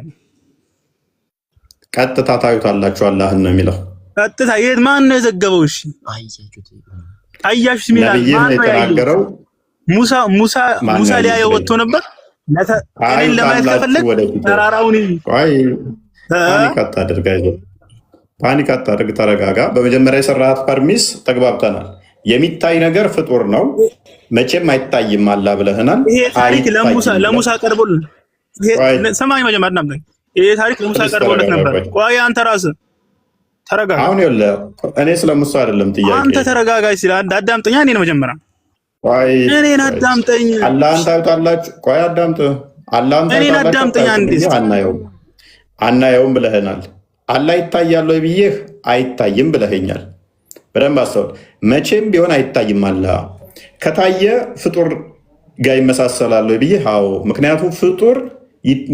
ቀጥታ ታዩታላችሁ አላህን ነው የሚለው። ቀጥታ የት ማን ነው የዘገበው? እሺ አያችሁ ሚላል ማን ነው የተናገረው? ሙሳ ሊያየው ወጥቶ ነበር። እኔን ለማየት ከፈለክ ተራራውን ፓኒክ አታድርግ፣ ተረጋጋ። በመጀመሪያ የሰራት ፐርሚስ ተግባብተናል። የሚታይ ነገር ፍጡር ነው፣ መቼም አይታይም አላ ብለህናል። ይሄ ታሪክ ለሙሳ ቀርቦልን ሰማኝ። መጀመሪያ እናምጠኝ። ይሄ ታሪክ ለሙሳ ቀርቦለት ነበር። ቆይ አንተ ራስህ ተረጋጋ። አሁን ይኸውልህ እኔ ስለ ሙሳ አይደለም ጥያቄ። አንተ ተረጋጋ ሲል አዳምጠኛ። እኔን መጀመሪያ እኔን አዳምጠኝ። አላህን ታዩታላችሁ። ቆይ አዳምጥ። አላህን እኔን አዳምጠኛ። እንዴት አናየውም ብለህናል። አላህ ይታያል ወይ ብዬህ አይታይም ብለኸኛል። በደንብ አስተውል። መቼም ቢሆን አይታይም። አላህ ከታየ ፍጡር ጋር ይመሳሰላል ወይ ብዬህ አዎ። ምክንያቱም ፍጡር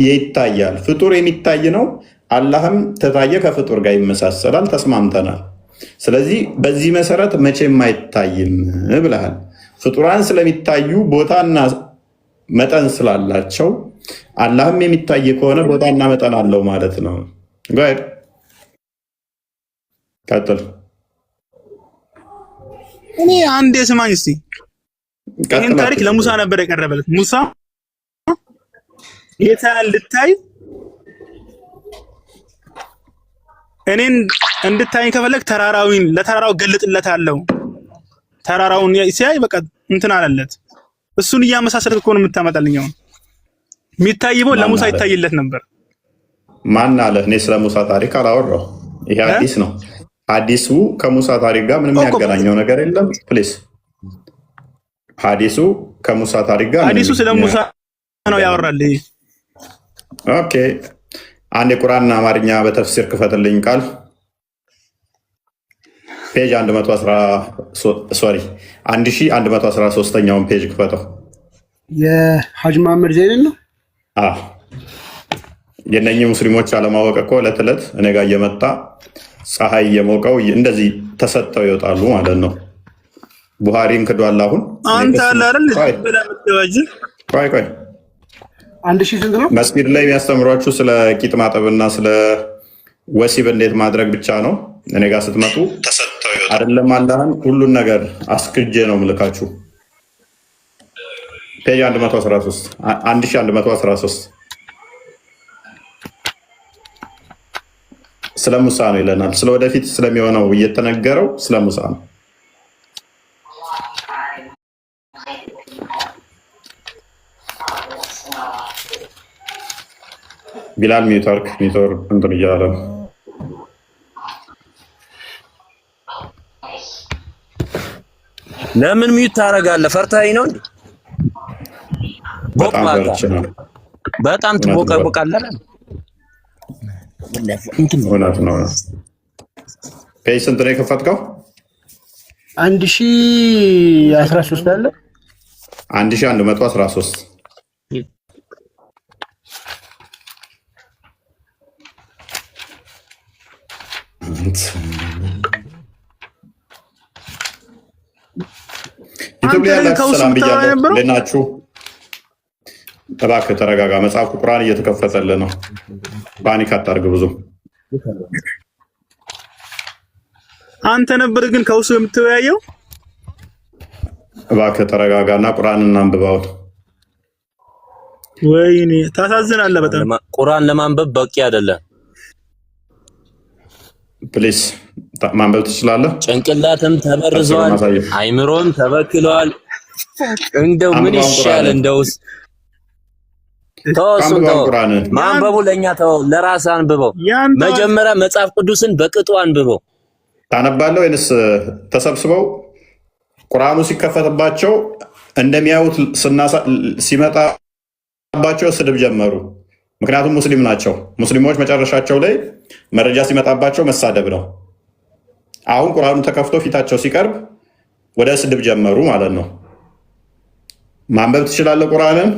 ይታያል። ፍጡር የሚታይ ነው። አላህም ተታየ ከፍጡር ጋር ይመሳሰላል። ተስማምተናል። ስለዚህ በዚህ መሰረት መቼም አይታይም ብለሃል። ፍጡራን ስለሚታዩ ቦታና መጠን ስላላቸው አላህም የሚታይ ከሆነ ቦታና መጠን አለው ማለት ነው። ጋር ቀጥል። እኔ አንዴ ስማኝ እስቲ። ይህን ታሪክ ለሙሳ ነበር የቀረበለት። ሙሳ ጌታን ልታይ እኔን እንድታይ ከፈለግ ለተራራው ገልጥለታለሁ። ተራራውን ሲያይ በቃ እንትን አለለት። እሱን እያመሳሰልክ እኮ ነው የምታመጣልኝ። አሁን የሚታይበው ለሙሳ ይታይለት ነበር። ማን አለ? እኔ ስለ ሙሳ ታሪክ አላወራሁ። ይሄ አዲስ ነው። ሐዲሱ ከሙሳ ታሪክ ጋር ምንም ያገናኘው ነገር የለም። ፕሊስ ሐዲሱ ከሙሳ ታሪክ ጋር ሐዲሱ ስለ ሙሳ ነው ያወራል። ኦኬ አንድ የቁርአን አማርኛ በተፍሲር ክፈትልኝ ቃል ፔጅ 1113ኛውን ፔጅ ክፈተው። የሐጅ መሐመድ ዘይን ነው። የነኚህ ሙስሊሞች አለማወቅ እኮ ዕለት ዕለት እኔ ጋር እየመጣ ፀሐይ እየሞቀው እንደዚህ ተሰጠው ይወጣሉ ማለት ነው። ቡሃሪን ክዷል። አሁን አንተ አለ አይደል ብለህ የምትዋጅ ቆይ 1000 ስንት ነው? መስጊድ ላይ የሚያስተምሯችሁ ስለ ቂጥ ማጠብና ስለ ወሲብ እንዴት ማድረግ ብቻ ነው። እኔ ጋር ስትመጡ አይደለም አላህን ሁሉን ነገር አስክጄ ነው ምልካችሁ። ፔጅ 113 1113 ስለ ሙሳ ነው ይለናል። ስለ ወደፊት ስለሚሆነው እየተነገረው ስለ ሙሳ ነው። ቢላል ሚውተር እንትን እያለ ነው። ለምን ሚውት ታደርጋለህ? ፈርተኸኝ ነው እንዴ? በጣም ትቦቀቦቃለህ። እውነት ነው። ፔጅ ስንት ነው የከፈትከው? 1013 አለ 1113 ኢትዮጵያ ያላችሁ ሰላም ብያለሁ። እንዴት ናችሁ? እባክህ ተረጋጋ። መጽሐፉ ቁርአን እየተከፈተልህ ነው። ፓኒክ አታርግ ብዙ። አንተ ነበር ግን ከውሱ የምትወያየው። እባክህ ተረጋጋና ቁርአንን አንብበው። ወይኔ ታሳዝናለህ በጣም። ቁርአን ለማንበብ በቂ አይደለም። ፕሊስ ማንበብ ትችላለህ። ጭንቅላትም ተበርዟል፣ አይምሮም ተበክሏል። እንደው ምን ይሻል? እንደውስ ተወሱን ተው። ማንበቡ ለኛ ተው፣ ለራስህ አንብበው። መጀመሪያ መጽሐፍ ቅዱስን በቅጡ አንብበው። ታነባለህ ወይንስ ተሰብስበው ቁርአኑ ሲከፈትባቸው እንደሚያዩት ሲመጣባቸው ስድብ ጀመሩ? ምክንያቱም ሙስሊም ናቸው። ሙስሊሞች መጨረሻቸው ላይ መረጃ ሲመጣባቸው መሳደብ ነው። አሁን ቁርአኑ ተከፍቶ ፊታቸው ሲቀርብ ወደ ስድብ ጀመሩ ማለት ነው። ማንበብ ትችላለህ ቁርአንን?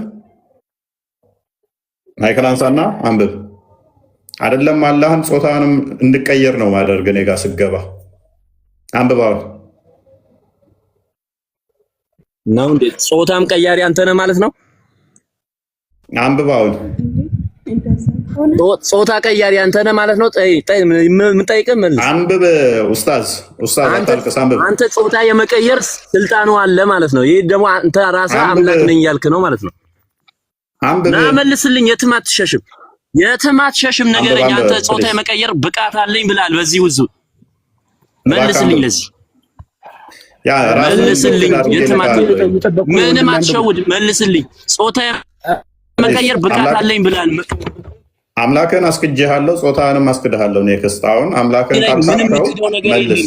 ማይክል አንሳና አንብብ። አይደለም አላህን ጾታንም እንድቀየር ነው ማደርግ። እኔ ጋር ስገባ አንብባው ነው እንዴ? ጾታም ቀያሪ አንተ ነህ ማለት ነው? አንብባው። ጾታ ቀያሪ አንተ ነህ ማለት ነው? ምን ጠይቅህ መልስ። አንብብ ኡስታዝ አታልቅስ፣ አንብብ። አንተ ጾታ የመቀየር ስልጣኑ አለ ማለት ነው። ይሄ ደግሞ አንተ ራስህ አምላክ ነኝ ያልክ ነው ማለት ነው። አንብብ። መልስልኝ። የትም አትሸሽም፣ ንገረኝ። አንተ ጾታ የመቀየር ብቃት አለኝ ብለሃል በዚህ ውዙ። መልስልኝ፣ ለዚህ መልስልኝ። ምንም አትሸውድ፣ መልስልኝ። ጾታ የመቀየር ብቃት አለኝ ብለሃል። አምላክን አስክጄሃለሁ፣ ጾታንም አስክድሃለሁ። ኔክስት አሁን አምላክን ካልካልከው መልስ።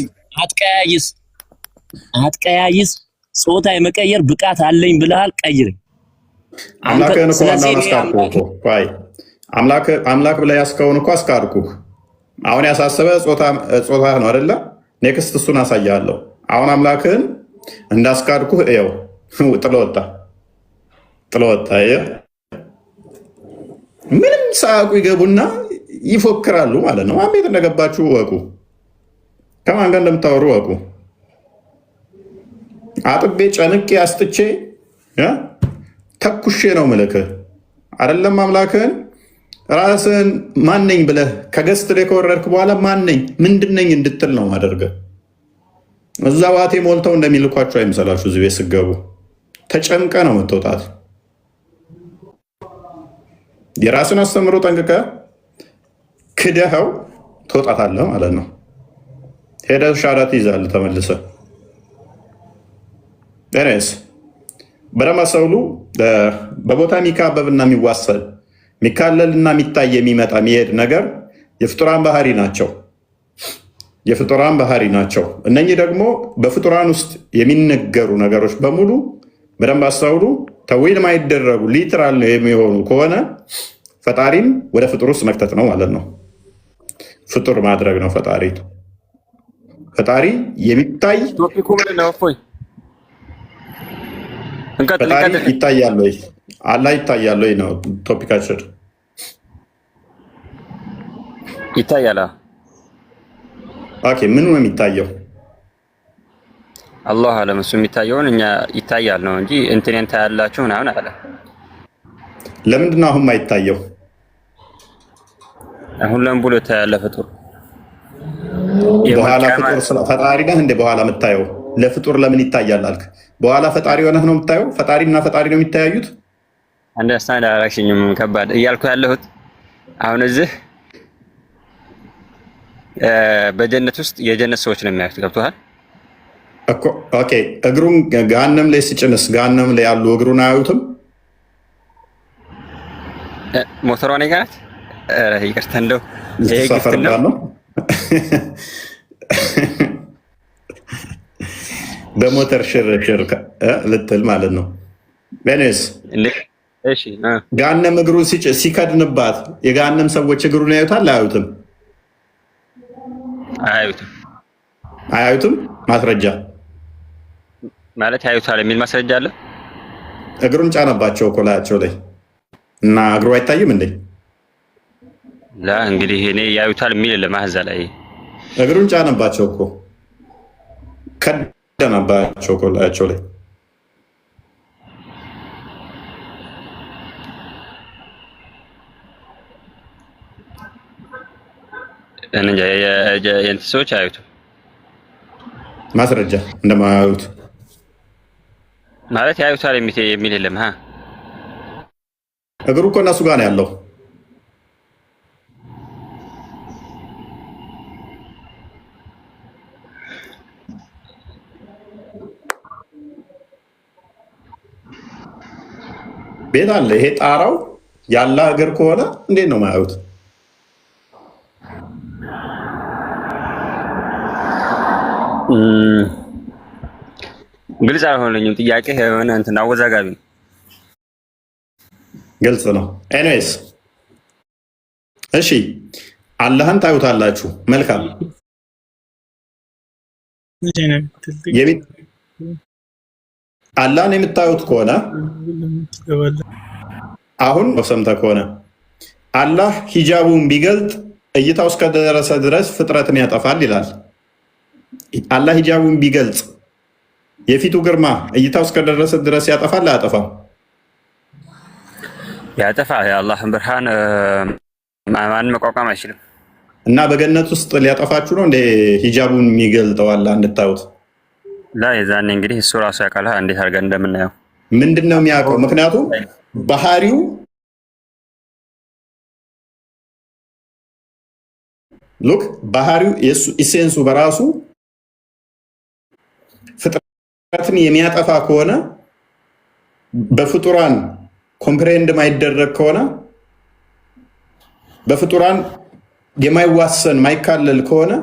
አትቀያይስ። ጾታ የመቀየር ብቃት አለኝ ብለሃል፣ ቀይረኝ። አምላክን እኮ ዋናውን አስካድኩህ እኮ። ቆይ አምላክ ብለህ ያስከውን እኮ አስካድኩህ። አሁን ያሳሰበ ጾታ ነው አይደለ? ኔክስት እሱን አሳያለሁ። አሁን አምላክህን እንዳስካድኩህ እየው፣ ጥሎ ወጣ። ምንም ሳያውቁ ይገቡና ይፎክራሉ ማለት ነው። ቤት እንደገባችሁ ወቁ፣ ከማን ጋር እንደምታወሩ ወቁ። አጥቤ ጨንቄ አስጥቼ ተኩሼ ነው ምልክህ። አይደለም አምላክህን ራስህን ማነኝ ብለህ ከገስት ላይ ከወረድክ በኋላ ማነኝ ምንድነኝ እንድትል ነው ማደርገህ። እዛ ዋቴ ሞልተው እንደሚልኳቸው አይምሰላችሁ። እዚህ ቤት ስገቡ ተጨንቀ ነው የምትወጣት። የራስን አስተምሮ ጠንቅቀህ ክደኸው ትወጣታለህ ማለት ነው። ሄደህ ሻዳ ትይዛለህ ተመልሰህ። ስ በደንብ አስተውሉ። በቦታ የሚካበብና የሚዋሰል የሚካለልና የሚታይ የሚመጣ የሚሄድ ነገር የፍጡራን ባህሪ ናቸው። እነኚህ ደግሞ በፍጡራን ውስጥ የሚነገሩ ነገሮች በሙሉ በደንብ አስተውሉ። ተዊል ማይደረጉ ሊትራል የሚሆኑ ከሆነ ፈጣሪን ወደ ፍጡር ውስጥ መክተት ነው ማለት ነው። ፍጡር ማድረግ ነው ፈጣሪ የሚታይ ፈጣሪ ይታያል ወይ አላህ ይታያል ወይ ነው ቶፒካችን። ይታያል። ኦኬ፣ ምኑ ነው የሚታየው? አላህ አለም። እሱ የሚታየውን እኛ ይታያል ነው እንጂ እንትኔን ታያላችሁ ምናምን አለ። ለምንድን ነው አሁን የማይታየው? አሁን ለምን ብሎ ታያለ? ፍጡር በኋላ ፍጡር ፈጣሪ ነህ እንደ በኋላ የምታየው ለፍጡር ለምን ይታያል አልክ? በኋላ ፈጣሪ ሆነህ ነው የምታየው? ፈጣሪና ፈጣሪ ነው የሚተያዩት? አንደርስታንድ አላረግሽኝም። ከባድ እያልኩ ያለሁት አሁን እዚህ በጀነት ውስጥ የጀነት ሰዎች ነው የሚያዩት። ገብቶሃል እኮ? ኦኬ። እግሩን ገሃነም ላይ ሲጭንስ ገሃነም ላይ ያሉ እግሩን አያዩትም? ሞተሯ እኔ ጋር ናት። ይቅርታ እንደው ይሄ ግፍት ነው። በሞተር ሽርሽር ልትል ማለት ነው። ቤኔስ እሺ፣ ገሃነም እግሩን ሲከድንባት የገሃነም ሰዎች እግሩን ያዩታል? አያዩትም? አያዩትም። አያዩትም? ማስረጃ ማለት ያዩታል የሚል ማስረጃ አለ። እግሩን ጫነባቸው እኮ ላያቸው ላይ እና እግሩ አይታይም እንዴ? ላ እንግዲህ እኔ ያዩታል የሚል ለማህዛ ላይ እግሩን ጫነባቸው እኮ ከደነባቸው እኮ ላያቸው ላይ እንጃ። የእንትን ሰዎች አያዩትም። ማስረጃ እንደማያዩት ማለት ያዩታል የሚል የለም። እግሩ እኮ እነሱ ጋር ነው ያለው። ቤት አለ። ይሄ ጣራው ያለ እግር ከሆነ እንዴት ነው ማያዩት? ግልጽ አልሆነልኝም። ጥያቄ የሆነ እንትን አወዛጋቢ ነው። ግልጽ ነው። ኤኒዌይስ እሺ፣ አላህን ታዩታላችሁ። መልካም። አላህን የምታዩት ከሆነ አሁን ሰምተህ ከሆነ አላህ ሂጃቡን ቢገልጥ እይታው እስከደረሰ ድረስ ፍጥረትን ያጠፋል ይላል። አላህ ሂጃቡን ቢገልጽ የፊቱ ግርማ እይታው እስከደረሰ ድረስ ያጠፋል አያጠፋም? ያጠፋ። የአላህን ብርሃን ማንም መቋቋም አይችልም። እና በገነት ውስጥ ሊያጠፋችሁ ነው እንደ ሂጃቡን የሚገልጠው አላህ እንድታዩት? ላ የዛኔ እንግዲህ እሱ ራሱ ያውቃል እንዴት አድርገን እንደምናየው። ምንድን ነው የሚያውቀው? ምክንያቱም ባህሪው ሉክ ባህሪው የሱ ኢሴንሱ በራሱ ፍጥረትን የሚያጠፋ ከሆነ በፍጡራን ኮምፕሬንድ ማይደረግ ከሆነ በፍጡራን የማይዋሰን ማይካለል ከሆነ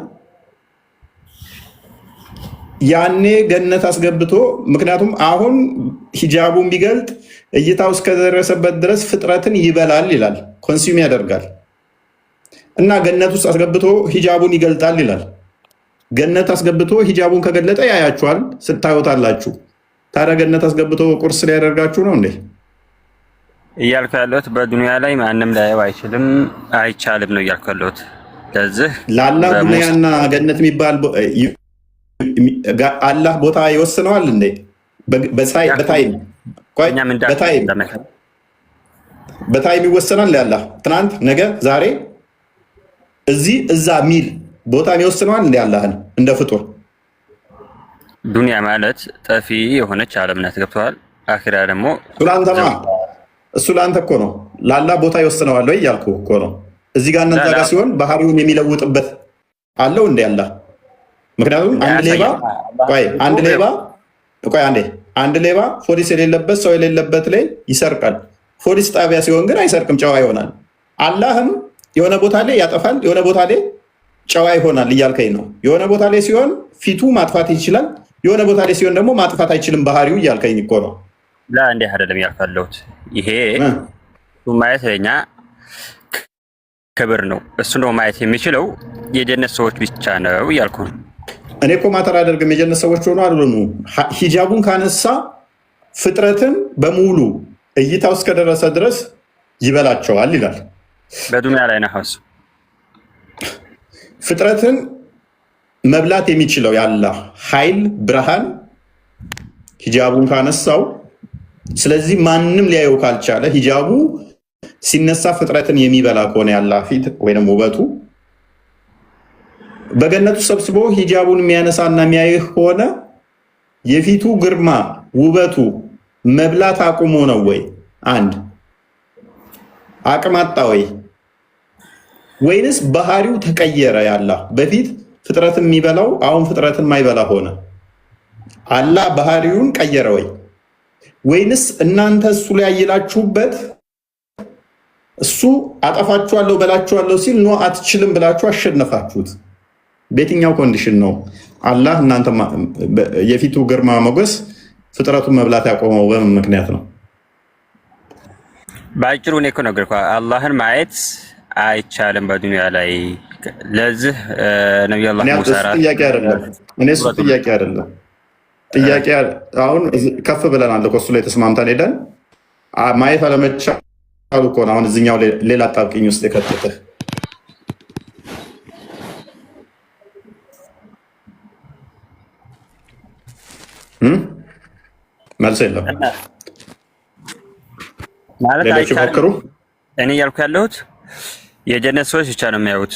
ያኔ ገነት አስገብቶ ምክንያቱም አሁን ሂጃቡን ቢገልጥ እይታው እስከደረሰበት ድረስ ፍጥረትን ይበላል ይላል፣ ኮንሱም ያደርጋል። እና ገነት ውስጥ አስገብቶ ሂጃቡን ይገልጣል ይላል። ገነት አስገብቶ ሂጃቡን ከገለጠ ያያችኋል፣ ስታዩታላችሁ። ታዲያ ገነት አስገብቶ ቁርስ ሊያደርጋችሁ ነው እንዴ? እያልኩ ያለሁት በዱንያ ላይ ማንም ላየው አይችልም፣ አይቻልም ነው እያልኩ ያለሁት። ለዚህ ለአላህ ዱንያና ገነት የሚባል አላህ ቦታ ይወስነዋል እንዴ? በታይም ይወሰናል። ለአላህ ትናንት፣ ነገ፣ ዛሬ፣ እዚህ እዛ ሚል ቦታ ይወስነዋል እንዴ? አላህን እንደ ፍጡር ዱንያ ማለት ጠፊ የሆነች ዓለም ናት። ገብተዋል። አኺራ ደግሞ እሱ ለአንተ እኮ ነው። ለአላህ ቦታ ይወስነዋል ወይ እያልኩ እኮ ነው። እዚህ ጋር እነዛ ጋር ሲሆን ባህሪውን የሚለውጥበት አለው እንዴ አላህ? ምክንያቱም አንድ ሌባ ፖሊስ የሌለበት ሰው የሌለበት ላይ ይሰርቃል። ፖሊስ ጣቢያ ሲሆን ግን አይሰርቅም፣ ጨዋ ይሆናል። አላህም የሆነ ቦታ ላይ ያጠፋል፣ የሆነ ቦታ ላይ ጨዋ ይሆናል እያልከኝ ነው። የሆነ ቦታ ላይ ሲሆን ፊቱ ማጥፋት ይችላል፣ የሆነ ቦታ ላይ ሲሆን ደግሞ ማጥፋት አይችልም ባህሪው እያልከኝ እኮ ነው። እንዲህ አይደለም ያልፈለሁት። ይሄ ማየት ለኛ ክብር ነው። እሱ ነው ማየት የሚችለው የጀነት ሰዎች ብቻ ነው እያልኩ ነው። እኔ እኮ ማተር አደርግም የጀነት ሰዎች ሆኖ አልሆኑ። ሂጃቡን ካነሳ ፍጥረትን በሙሉ እይታው እስከደረሰ ድረስ ይበላቸዋል ይላል። በዱንያ ላይ ነው እሱ ፍጥረትን መብላት የሚችለው ያለ ኃይል ብርሃን ሂጃቡን ካነሳው ስለዚህ ማንንም ሊያየው ካልቻለ ሂጃቡ ሲነሳ ፍጥረትን የሚበላ ከሆነ ያላ ፊት ወይንም ውበቱ በገነቱ ሰብስቦ ሂጃቡን የሚያነሳና የሚያይህ ከሆነ የፊቱ ግርማ ውበቱ መብላት አቁሞ ነው ወይ? አንድ አቅማጣ ወይ? ወይንስ ባህሪው ተቀየረ? ያላ በፊት ፍጥረትን የሚበላው አሁን ፍጥረትን ማይበላ ሆነ? አላህ ባህሪውን ቀየረ ወይ? ወይንስ እናንተ እሱ ላይ ያየላችሁበት እሱ አጠፋችኋለሁ በላችኋለሁ ሲል ነው አትችልም ብላችሁ አሸነፋችሁት? በየትኛው ኮንዲሽን ነው አላህ እናንተ የፊቱ ግርማ ሞገስ ፍጥረቱን መብላት ያቆመው? በምን ምክንያት ነው? ባጭሩ እኔ እኮ ነገርኩህ፣ አላህን ማየት አይቻልም በዱንያ ላይ። ለዚህ ነብዩ አላህ ሙሳ ጥያቄ አይደለም። እኔ እሱ ጥያቄ አይደለም። ጥያቄ አሁን ከፍ ብለናል እኮ እሱ ላይ ተስማምተን ሄደን ማየት አለመቻሉ እኮ ነው አሁን እዚህኛው ሌላ አጣብቂኝ ውስጥ የከተተህ። መልስ የለም ማለት አይቻልም። እኔ እያልኩ ያለሁት የጀነት ሰዎች ብቻ ነው የሚያዩት።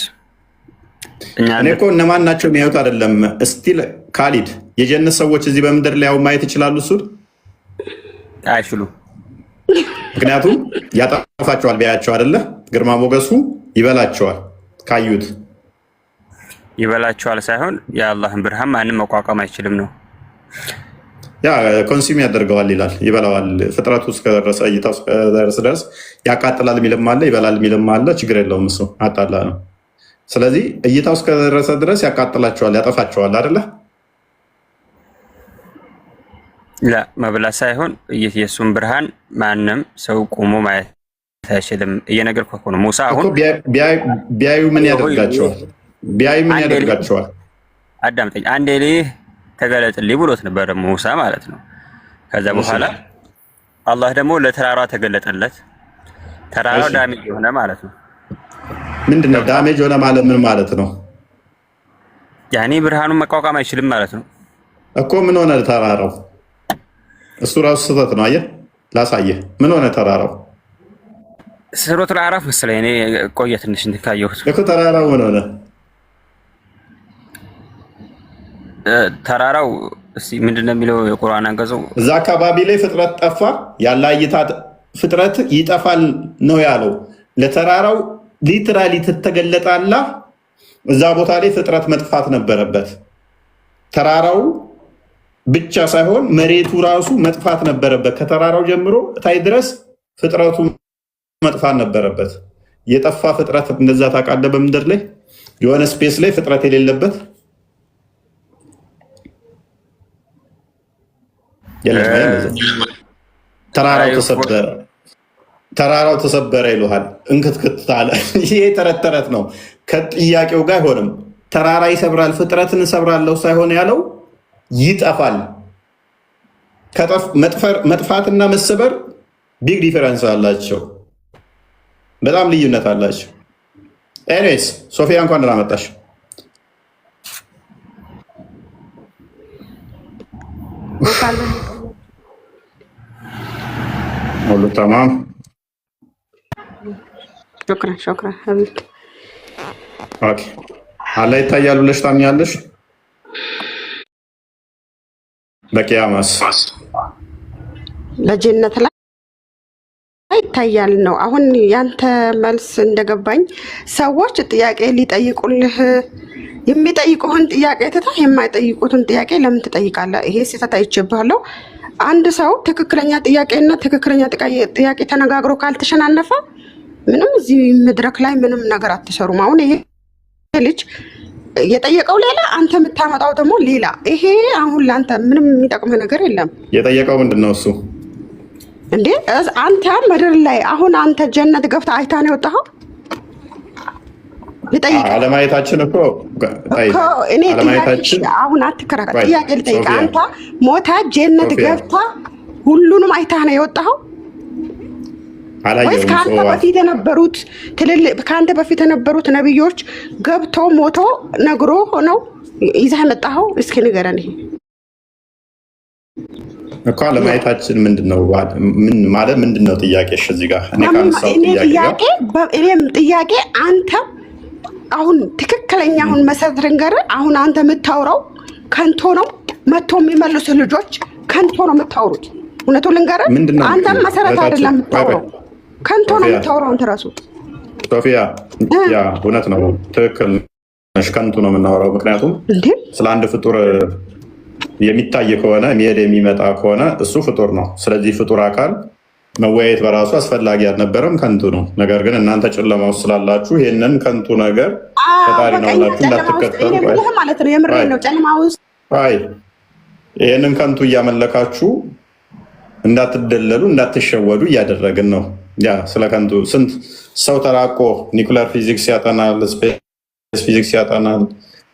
እኔ እኮ እነማን ናቸው የሚያዩት አይደለም። እስቲል ካሊድ የጀነት ሰዎች እዚህ በምድር ላይ ያው ማየት ይችላሉ? እሱን አይችሉም። ምክንያቱም ያጠፋቸዋል ቢያያቸው አይደለ? ግርማ ሞገሱ ይበላቸዋል። ካዩት ይበላቸዋል ሳይሆን የአላህን ብርሃን ማንም መቋቋም አይችልም ነው። ያ ኮንሱም ያደርገዋል ይላል፣ ይበላዋል። ፍጥረቱ እስከደረሰ እይታው እስከደረሰ ድረስ ያቃጥላል የሚልም አለ፣ ይበላል የሚልም አለ። ችግር የለውም እሱ አጣላ ነው። ስለዚህ እይታው እስከደረሰ ድረስ ያቃጥላቸዋል፣ ያጠፋቸዋል አይደለ? መብላት ሳይሆን የእሱን ብርሃን ማንም ሰው ቆሞ ማየት አይችልም። እየነገርኩህ እኮ ነው። ሙሳ አሁን ቢያዩ ምን ያደርጋቸዋል? ቢያዩ ምን ያደርጋቸዋል? አዳምጠኝ አንዴ ተገለጥልኝ ብሎት ነበር ሙሳ ማለት ነው። ከዛ በኋላ አላህ ደግሞ ለተራራ ተገለጠለት። ተራራው ዳሜጅ ሆነ ማለት ነው። ምንድነው ዳሜጅ ሆነ ማለት? ምን ማለት ነው? ያኔ ብርሃኑን መቋቋም አይችልም ማለት ነው እኮ። ምን ሆነ ተራራው? እሱ ራሱ ስህተት ነው። አየህ፣ ላሳየህ። ምን ሆነ ተራራው? ሱረቱል አዕራፍ መሰለኝ። እኔ ቆየ ትንሽ እንካየሁት እኮ። ተራራው ምን ሆነ? ተራራው ምንድነው የሚለው የቁርአን አንቀጹ? እዛ አካባቢ ላይ ፍጥረት ጠፋ። ያለ እይታ ፍጥረት ይጠፋል ነው ያለው። ለተራራው ሊትራሊ ተተገለጣላ። እዛ ቦታ ላይ ፍጥረት መጥፋት ነበረበት። ተራራው ብቻ ሳይሆን መሬቱ ራሱ መጥፋት ነበረበት። ከተራራው ጀምሮ እታይ ድረስ ፍጥረቱ መጥፋት ነበረበት። የጠፋ ፍጥረት እንደዛ ታውቃለህ? በምድር ላይ የሆነ ስፔስ ላይ ፍጥረት የሌለበት ተራራው ተሰበረ ይሉሃል። እንክትክት አለ። ይሄ ተረት ተረት ነው፣ ከጥያቄው ጋር አይሆንም። ተራራ ይሰብራል፣ ፍጥረትን እሰብራለሁ ሳይሆን ያለው ይጠፋል። መጥፋትና መሰበር ቢግ ዲፈረንስ አላቸው፣ በጣም ልዩነት አላቸው። ኤኒዌይስ ሶፊያ እንኳን ደህና መጣሽ። ሁሉ ተማም። ሾክራን ሀቢብቲ። ኦኬ አላህ ይታያል ብለሽ ታምኛለሽ? በቂያማስ በጀነት ላይ ይታያል ነው። አሁን ያንተ መልስ እንደገባኝ ሰዎች ጥያቄ ሊጠይቁልህ የሚጠይቁህን ጥያቄ ትተህ የማይጠይቁትን ጥያቄ ለምን ትጠይቃለህ? ይሄ ስህተት አይቼብሃለሁ። አንድ ሰው ትክክለኛ ጥያቄና ትክክለኛ ጥያቄ ተነጋግሮ ካልተሸናነፈ ምንም እዚህ መድረክ ላይ ምንም ነገር አትሰሩም። አሁን ይሄ ልጅ የጠየቀው ሌላ፣ አንተ የምታመጣው ደግሞ ሌላ። ይሄ አሁን ለአንተ ምንም የሚጠቅምህ ነገር የለም። የጠየቀው ምንድን ነው እሱ? እንዴ አንተ ምድር ላይ አሁን አንተ ጀነት ገብተህ አይታ ነው የወጣኸው? አለማየታችን እኮ እኔ አሁን አትከራከር። ጥያቄ ልጠይቅህ። አንተ ሞታ ጀነት ገብታ ሁሉንም አይታ ነው የወጣኸው ወይስ ከአንተ በፊት የነበሩት ከአንተ በፊት የነበሩት ነብዮች ገብቶ ሞቶ ነግሮ ሆነው ይዘህ መጣኸው? እስኪ ንገረን። ይሄ እኮ ለማየታችን ምንድነው ማለት ምንድነው ጥያቄሽ? እዚህ ጋር እኔም ጥያቄ አንተ አሁን ትክክለኛ አሁን መሰረት ልንገርህ፣ አሁን አንተ የምታወራው ከንቶ ነው። መጥቶ የሚመልሱ ልጆች ከንቶ ነው የምታወሩት። እውነቱን ልንገርህ፣ አንተም መሰረት አይደለም የምታወራው፣ ከንቶ ነው የምታወራው። አንተ ራሱ ሶፊያ፣ ያ እውነት ነው፣ ትክክል ነሽ። ከንቱ ነው የምናወራው። ምክንያቱም ስለ አንድ ፍጡር የሚታይ ከሆነ የሚሄድ የሚመጣ ከሆነ እሱ ፍጡር ነው። ስለዚህ ፍጡር አካል መወያየት በራሱ አስፈላጊ አልነበረም፣ ከንቱ ነው። ነገር ግን እናንተ ጨለማ ውስጥ ስላላችሁ ይህንን ከንቱ ነገር ፈጣሪ ነው ብላችሁ እንዳትከተሉ ማለት ነው። የምሬን ነው። ጨለማ ውስጥ ይህንን ከንቱ እያመለካችሁ እንዳትደለሉ እንዳትሸወዱ እያደረግን ነው። ያ ስለ ከንቱ ስንት ሰው ተራቆ ኒኩለር ፊዚክስ ያጠናል፣ ስፔስ ፊዚክስ ያጠናል፣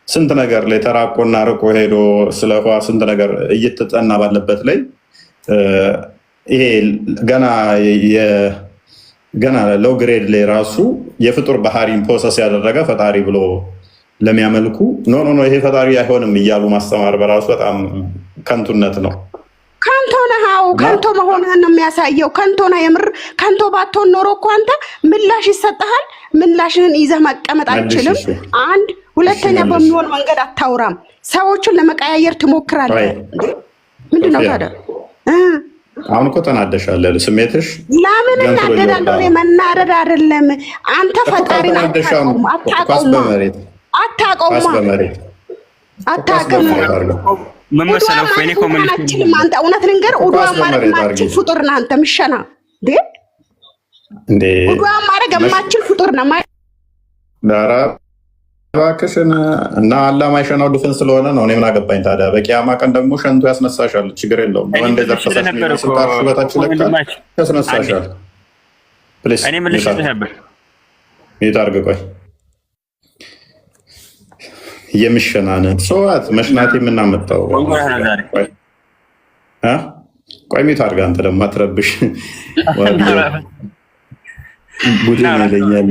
ስንት ነገር ላይ ተራቆና ርቆ ሄዶ ስለ ህዋ ስንት ነገር እየተጠና ባለበት ላይ ይሄ ገና ሎው ግሬድ ላይ ራሱ የፍጡር ባህሪን ፕሮሰስ ያደረገ ፈጣሪ ብሎ ለሚያመልኩ ኖ ይሄ ፈጣሪ አይሆንም እያሉ ማስተማር በራሱ በጣም ከንቱነት ነው። ከንቶ ነህ። አዎ ከንቶ መሆንህን ነው የሚያሳየው። ከንቶ ነህ። የምር ከንቶ ባትሆን ኖሮ እኮ አንተ ምላሽ ይሰጥሃል። ምላሽህን ይዘህ መቀመጥ አይችልም። አንድ ሁለተኛ በሚሆን መንገድ አታውራም። ሰዎችን ለመቀያየር ትሞክራለህ። ምንድን ነው ታዲያ? አሁን እኮ ተናደሻል። ስሜትሽ ለምን እናደዳለሁ? መናደድ አይደለም። አንተ ፈጣሪን አታውቀውም። ምን መሰለህ እኮ እኔ ኮሚኒኬሽን አንተ እውነት ልንገር፣ ኡዱአ ማድረግ ማችል ፍጡር ነህ አንተ። ምሸና እንዴ ኡዱአ ማድረግ ማችል ፍጡር ነህ። ዳራ እባክሽን እና አላህ ማይሸናው ድፍን ስለሆነ ነው። እኔ ምን አገባኝ ታዲያ? በቂያማ ቀን ደግሞ ሸንቶ ያስነሳሻል። ችግር የለውም። ወንደ ዘርፈሳሽ በታች ለካ ያስነሳሻል። ፕሊስ እኔ ምን ልሽልህ ነበር? ይታርግ ቆይ የምሸናነ ሰዋት መሽናት የምናመጣው ቆይ ሚት አድርጋ አንተ ደግሞ አትረብሽ። ቡድን ይለኛል።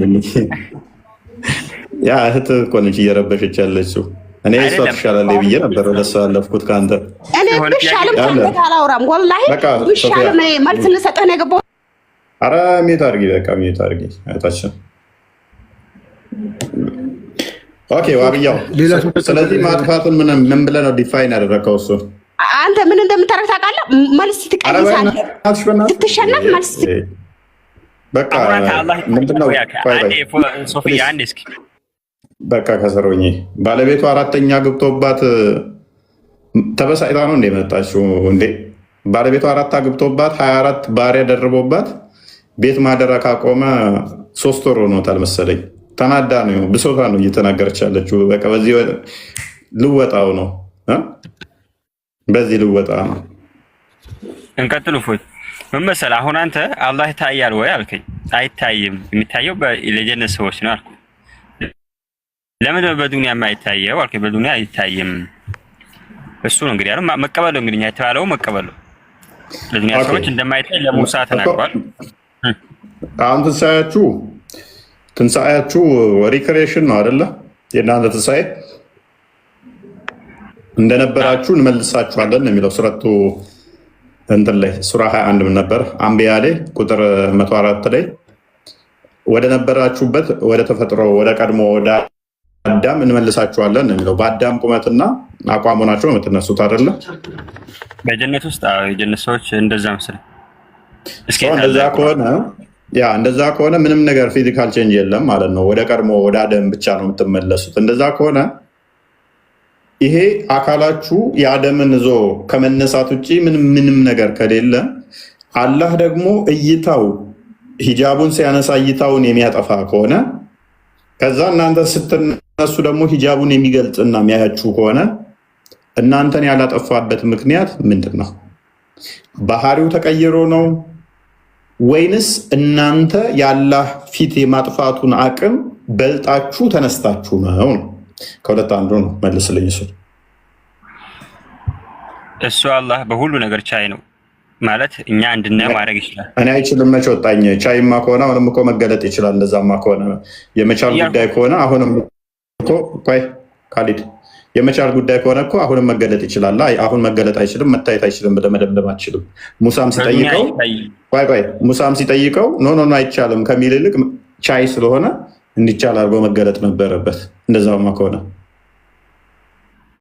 ያ እህት እኮ ነች እየረበሸች ያለችው። እኔ እሷ ትሻላለች ብዬ ነበር ወደ እሷ ያለፍኩት ከአንተ። እኔ ብሻልም ከአንተ አላወራም። ወላሂ ብሻልም መልስ ልሰጥህ ነው የገባሁት። ኧረ ሚት አድርጊ፣ በቃ ሚት አድርጊ እህታችን። ኦኬ ዋብያው። ስለዚህ ማጥፋቱን ምን ብለህ ነው ዲፋይን ያደረከው? እሱ አንተ ምን እንደምታረግ ታውቃለህ? መልስ ትቀይሳለህ። ስትሸነፍ መልስ በቃ ምንድነው? ሶፊያ አንዴ እስኪ በቃ ከሰሮኝ ባለቤቱ አራተኛ ግብቶባት ተበሳጭታ ነው እንደ መጣችው። እንዴ ባለቤቱ አራት አግብቶባት 24 ባሪያ ደርቦባት ቤት ማደራ ካቆመ 3 ወር ሆኖታል መሰለኝ። ተናዳ ነው ብሶታ ነው እየተናገረች ያለችው። በቃ በዚህ ልወጣው ነው በዚህ ልወጣ ነው። እንቀጥሉ። ፎይ ምን መሰለህ አሁን አንተ አላህ ይታያል ወይ አልከኝ። አይታይም፣ የሚታየው ለጀነት ሰዎች ነው አልኩ። ለምን በዱንያ የማይታየው አልከኝ። በዱንያ አይታይም። እሱ ነው እንግዲህ አይደል መቀበሉ። እንግዲህ የተባለው መቀበሉ ለዱንያ ሰዎች እንደማይታይ ለሙሳ ተናግሯል። አሁን ትንሳኤያችሁ ሪክሬሽን ነው አይደለ? የእናንተ ትንሳኤ እንደነበራችሁ እንመልሳችኋለን የሚለው ሱረቱ እንትን ላይ ሱራ 21 ምን ነበር? አንቢያ ላይ ቁጥር 104 ላይ ወደ ነበራችሁበት ወደ ተፈጥሮ ወደ ቀድሞ ወደ አዳም እንመልሳችኋለን የሚለው። በአዳም ቁመትና አቋም ሆናችሁ ነው የምትነሱት አይደለ? በጀነት ውስጥ የጀነት ሰዎች እንደዛ መሰለኝ። እስኪ እንደዛ ከሆነ ምንም ነገር ፊዚካል ቼንጅ የለም ማለት ነው። ወደ ቀድሞ ወደ አደም ብቻ ነው የምትመለሱት። እንደዛ ከሆነ ይሄ አካላችሁ የአደምን ይዞ ከመነሳት ውጭ ምንም ነገር ከሌለ አላህ ደግሞ እይታው ሂጃቡን ሲያነሳ እይታውን የሚያጠፋ ከሆነ ከዛ እናንተ ስትነሱ ደግሞ ሂጃቡን የሚገልጽና የሚያያችሁ ከሆነ እናንተን ያላጠፋበት ምክንያት ምንድን ነው? ባህሪው ተቀይሮ ነው ወይንስ እናንተ የአላህ ፊት የማጥፋቱን አቅም በልጣችሁ ተነስታችሁ ነው? ከሁለት አንዱ ነው። መልስልኝ። እሱ አላህ በሁሉ ነገር ቻይ ነው ማለት እኛ እንድናየው ማድረግ ይችላል። እኔ አይችልም መች ወጣኝ። ቻይማ ከሆነ አሁንም እኮ መገለጥ ይችላል። እንደዛማ ከሆነ የመቻል ጉዳይ ከሆነ አሁንም እኮ ቆይ ካሊድ የመቻል ጉዳይ ከሆነ እኮ አሁንም መገለጥ ይችላል። አሁን መገለጥ አይችልም፣ መታየት አይችልም ብለህ መደምደም አትችልም። ሙሳም ሲጠይቀው ኖ አይቻልም ከሚል ይልቅ ቻይ ስለሆነ እንዲቻል አድርጎ መገለጥ ነበረበት። እንደዛማ ከሆነ